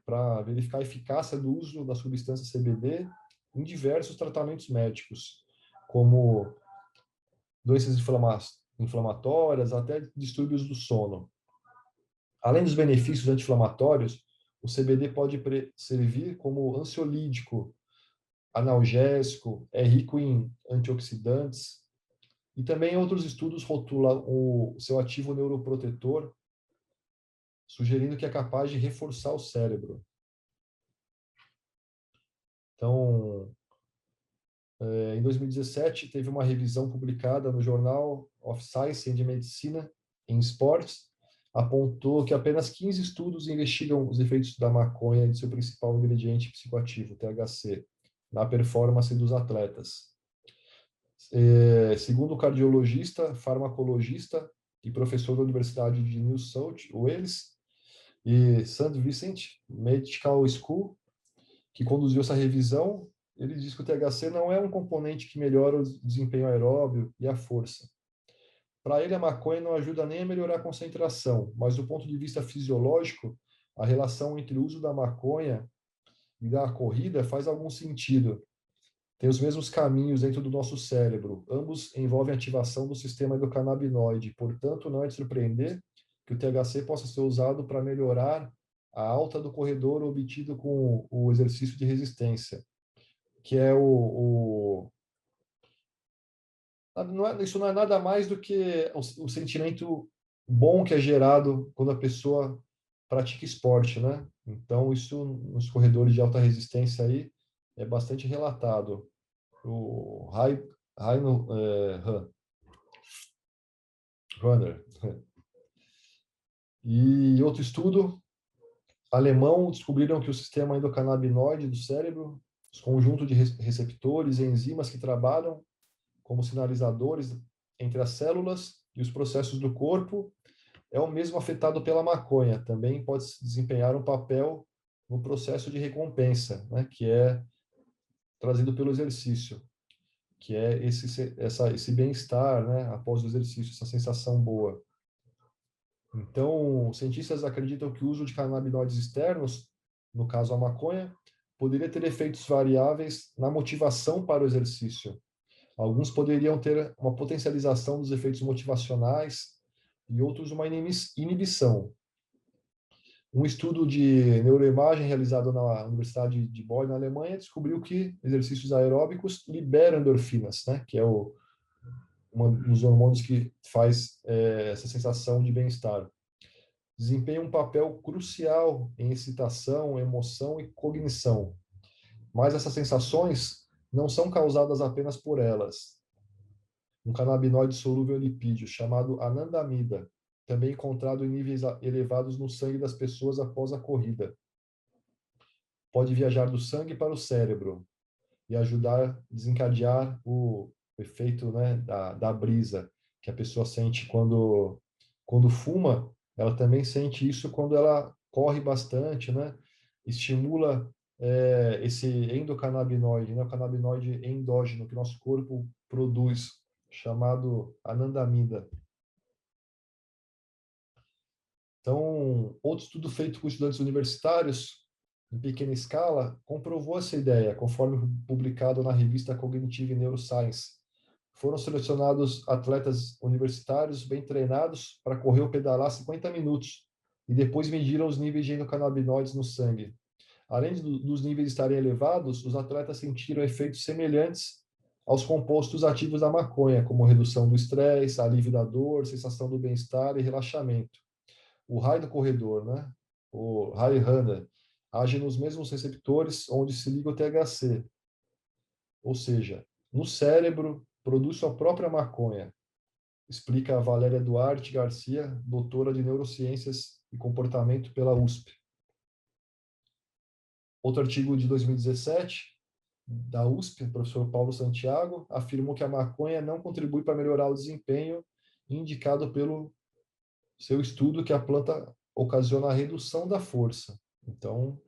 para verificar a eficácia do uso da substância CBD em diversos tratamentos médicos, como doenças inflamatórias, até distúrbios do sono. Além dos benefícios anti-inflamatórios, o CBD pode servir como ansiolítico, analgésico, é rico em antioxidantes, e também outros estudos rotulam o seu ativo neuroprotetor, sugerindo que é capaz de reforçar o cérebro. Então, em 2017, teve uma revisão publicada no Journal of Science and Medicine em Sports, apontou que apenas 15 estudos investigam os efeitos da maconha e de seu principal ingrediente psicoativo, THC, na performance dos atletas. Segundo o cardiologista, farmacologista e professor da Universidade de New South Wales e St. Vincent Medical School, que conduziu essa revisão, ele diz que o THC não é um componente que melhora o desempenho aeróbio e a força. Para ele, a maconha não ajuda nem a melhorar a concentração, mas do ponto de vista fisiológico, a relação entre o uso da maconha e da corrida faz algum sentido. Tem os mesmos caminhos dentro do nosso cérebro. Ambos envolvem a ativação do sistema endocannabinoide. Portanto, não é de surpreender que o THC possa ser usado para melhorar a alta do corredor obtido com o exercício de resistência, que é isso não é nada mais do que o sentimento bom que é gerado quando a pessoa pratica esporte, né? Então, isso nos corredores de alta resistência aí é bastante relatado. O Heino Runner. E outro estudo alemão descobriram que o sistema endocannabinoide do cérebro, os conjuntos de receptores e enzimas que trabalham como sinalizadores entre as células e os processos do corpo, é o mesmo afetado pela maconha. Também pode desempenhar um papel no processo de recompensa, né, que é trazido pelo exercício, que é esse bem-estar, né, após o exercício, essa sensação boa. Então, cientistas acreditam que o uso de canabinoides externos, no caso a maconha, poderia ter efeitos variáveis na motivação para o exercício. Alguns poderiam ter uma potencialização dos efeitos motivacionais e outros uma inibição. Um estudo de neuroimagem realizado na Universidade de Bonn, na Alemanha, descobriu que exercícios aeróbicos liberam endorfinas, né, que é um dos hormônios que faz essa sensação de bem-estar. Desempenha um papel crucial em excitação, emoção e cognição. Mas essas sensações não são causadas apenas por elas. Um canabinoide solúvel em lipídios, chamado anandamida, também encontrado em níveis elevados no sangue das pessoas após a corrida. Pode viajar do sangue para o cérebro e ajudar a desencadear o efeito, né, da brisa que a pessoa sente quando fuma. Ela também sente isso quando ela corre bastante, né? Estimula esse endocannabinoide, né? O canabinoide endógeno que nosso corpo produz, chamado anandamida. Então, outro estudo feito com estudantes universitários, em pequena escala, comprovou essa ideia, conforme publicado na revista Cognitive Neuroscience. Foram selecionados atletas universitários bem treinados para correr ou pedalar 50 minutos e depois mediram os níveis de endocannabinoides no sangue. Além dos níveis estarem elevados, os atletas sentiram efeitos semelhantes aos compostos ativos da maconha, como redução do estresse, alívio da dor, sensação do bem-estar e relaxamento. O raio do corredor, né? O high runner, age nos mesmos receptores onde se liga o THC, ou seja, no cérebro produz sua própria maconha, explica a Valéria Duarte Garcia, doutora de Neurociências e Comportamento pela USP. Outro artigo de 2017, da USP, o professor Paulo Santiago, afirmou que a maconha não contribui para melhorar o desempenho, indicado pelo seu estudo que a planta ocasiona a redução da força. Então,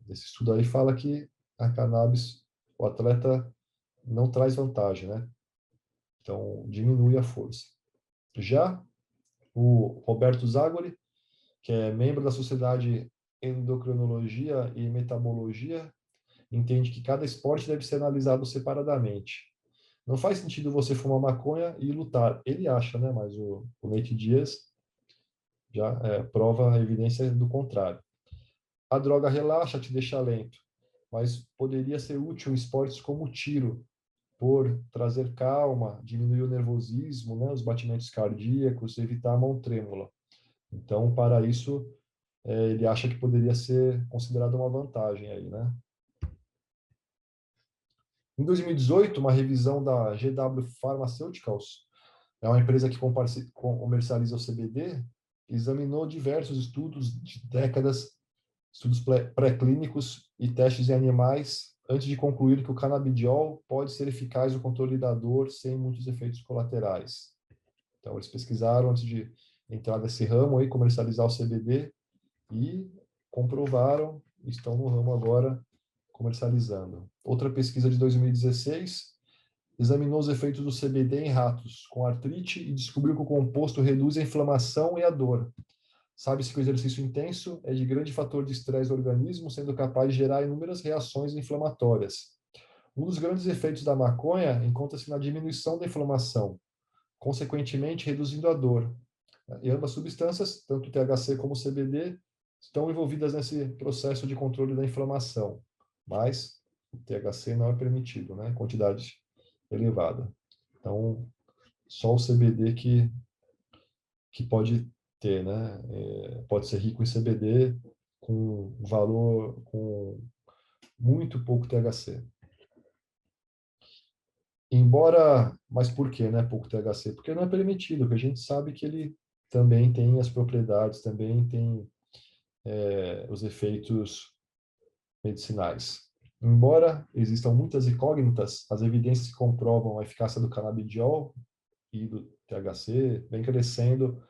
esse estudo aí fala que a cannabis, o atleta não traz vantagem, né? Então, diminui a força. Já o Roberto Zagori, que é membro da Sociedade Endocrinologia e Metabologia, entende que cada esporte deve ser analisado separadamente. Não faz sentido você fumar maconha e lutar. Ele acha, né? Mas o Nate Diaz já prova a evidência do contrário. A droga relaxa, te deixa lento, mas poderia ser útil em esportes como o tiro, por trazer calma, diminuir o nervosismo, né, os batimentos cardíacos, evitar a mão trêmula. Então, para isso, ele acha que poderia ser considerado uma vantagem aí, né? Em 2018, uma revisão da GW Pharmaceuticals, é uma empresa que comercializa o CBD, examinou diversos estudos de décadas, estudos pré-clínicos e testes em animais, antes de concluir que o canabidiol pode ser eficaz no controle da dor sem muitos efeitos colaterais. Então, eles pesquisaram antes de entrar nesse ramo aí, comercializar o CBD, e comprovaram, estão no ramo agora comercializando. Outra pesquisa de 2016 examinou os efeitos do CBD em ratos com artrite e descobriu que o composto reduz a inflamação e a dor. Sabe-se que o exercício intenso é de grande fator de estresse do organismo, sendo capaz de gerar inúmeras reações inflamatórias. Um dos grandes efeitos da maconha encontra-se na diminuição da inflamação, consequentemente reduzindo a dor. E ambas substâncias, tanto o THC como o CBD, estão envolvidas nesse processo de controle da inflamação, mas o THC não é permitido, né? Quantidade elevada. Então, só o CBD que pode ter, né? Pode ser rico em CBD com valor, com muito pouco THC. Embora, mas por que, né, pouco THC? Porque não é permitido, porque a gente sabe que ele também tem as propriedades, também tem os efeitos medicinais. Embora existam muitas incógnitas, as evidências que comprovam a eficácia do canabidiol e do THC vem crescendo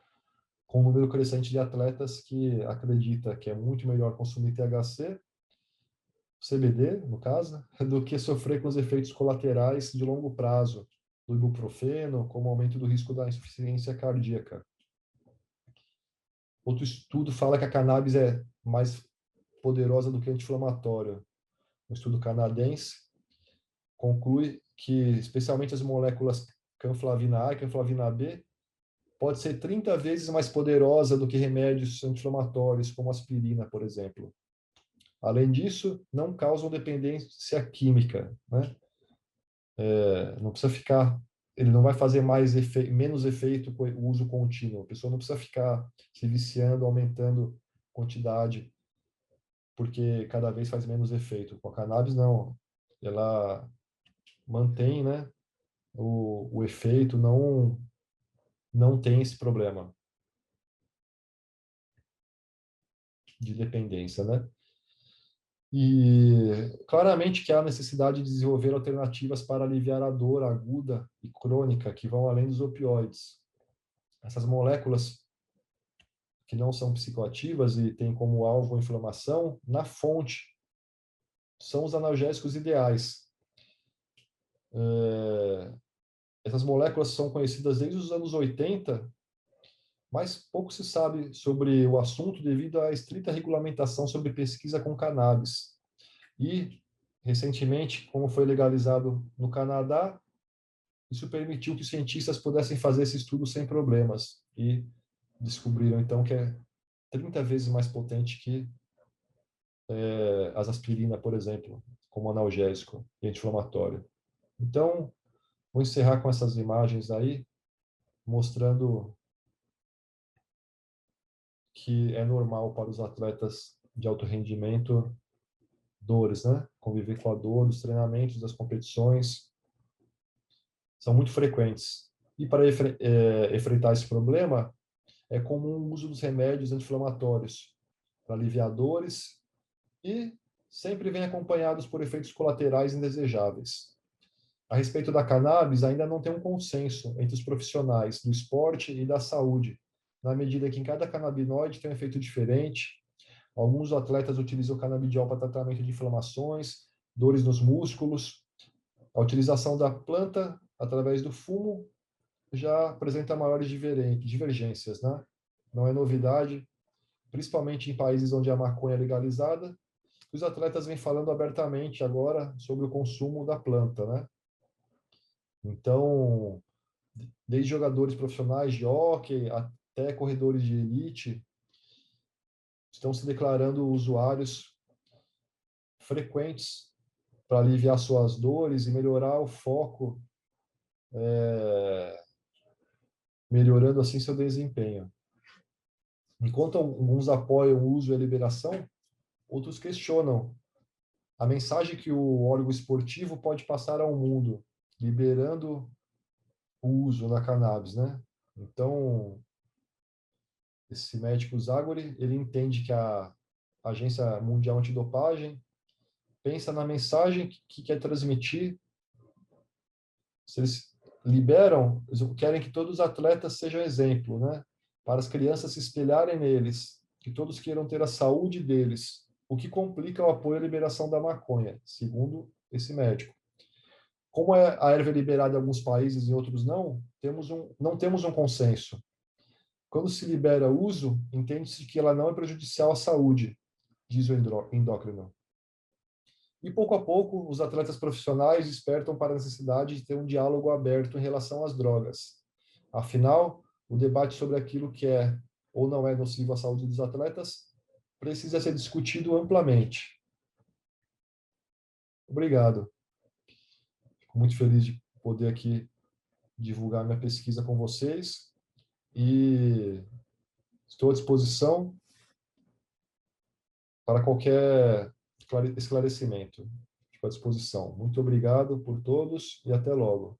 com um número crescente de atletas que acredita que é muito melhor consumir THC, CBD, no caso, do que sofrer com os efeitos colaterais de longo prazo do ibuprofeno, como aumento do risco da insuficiência cardíaca. Outro estudo fala que a cannabis é mais poderosa do que anti-inflamatório. Um estudo canadense conclui que, especialmente as moléculas canflavina A e canflavina B, pode ser 30 vezes mais poderosa do que remédios anti-inflamatórios, como aspirina, por exemplo. Além disso, não causam dependência química, né? Não precisa ficar, ele não vai fazer menos efeito com o uso contínuo. A pessoa não precisa ficar se viciando, aumentando quantidade, porque cada vez faz menos efeito. Com a cannabis, não. Ela mantém, né, o efeito, não tem esse problema de dependência, né? E claramente que há necessidade de desenvolver alternativas para aliviar a dor aguda e crônica que vão além dos opioides. Essas moléculas que não são psicoativas e têm como alvo a inflamação, na fonte, são os analgésicos ideais. Essas moléculas são conhecidas desde os anos 80, mas pouco se sabe sobre o assunto devido à estrita regulamentação sobre pesquisa com cannabis. E, recentemente, como foi legalizado no Canadá, isso permitiu que os cientistas pudessem fazer esse estudo sem problemas. E descobriram, então, que é 30 vezes mais potente que as aspirinas, por exemplo, como analgésico e anti-inflamatório. Então, vou encerrar com essas imagens aí, mostrando que é normal para os atletas de alto rendimento dores, né? Conviver com a dor dos treinamentos, das competições, são muito frequentes. E para enfrentar esse problema, é comum o uso dos remédios anti-inflamatórios para aliviar dores e sempre vem acompanhados por efeitos colaterais indesejáveis. A respeito da cannabis, ainda não tem um consenso entre os profissionais do esporte e da saúde, na medida que em cada canabinoide tem um efeito diferente. Alguns atletas utilizam o canabidiol para tratamento de inflamações, dores nos músculos. A utilização da planta através do fumo já apresenta maiores divergências, né? Não é novidade, principalmente em países onde a maconha é legalizada. Os atletas vêm falando abertamente agora sobre o consumo da planta, né? Então, desde jogadores profissionais de hóquei até corredores de elite, estão se declarando usuários frequentes para aliviar suas dores e melhorar o foco, melhorando assim seu desempenho. Enquanto alguns apoiam o uso e a liberação, outros questionam a mensagem que o órgão esportivo pode passar ao mundo, liberando o uso da cannabis, né? Então, esse médico Zagori, ele entende que a Agência Mundial Antidopagem pensa na mensagem que quer transmitir. Se eles liberam, eles querem que todos os atletas sejam exemplo, né? Para as crianças se espelharem neles, que todos queiram ter a saúde deles, o que complica o apoio à liberação da maconha, segundo esse médico. Como a erva é liberada em alguns países e em outros não, não temos um consenso. Quando se libera o uso, entende-se que ela não é prejudicial à saúde, diz o endócrino. E pouco a pouco, os atletas profissionais despertam para a necessidade de ter um diálogo aberto em relação às drogas. Afinal, o debate sobre aquilo que é ou não é nocivo à saúde dos atletas precisa ser discutido amplamente. Obrigado. Fico muito feliz de poder aqui divulgar minha pesquisa com vocês e estou à disposição para qualquer esclarecimento. Fico à disposição. Muito obrigado por todos e até logo.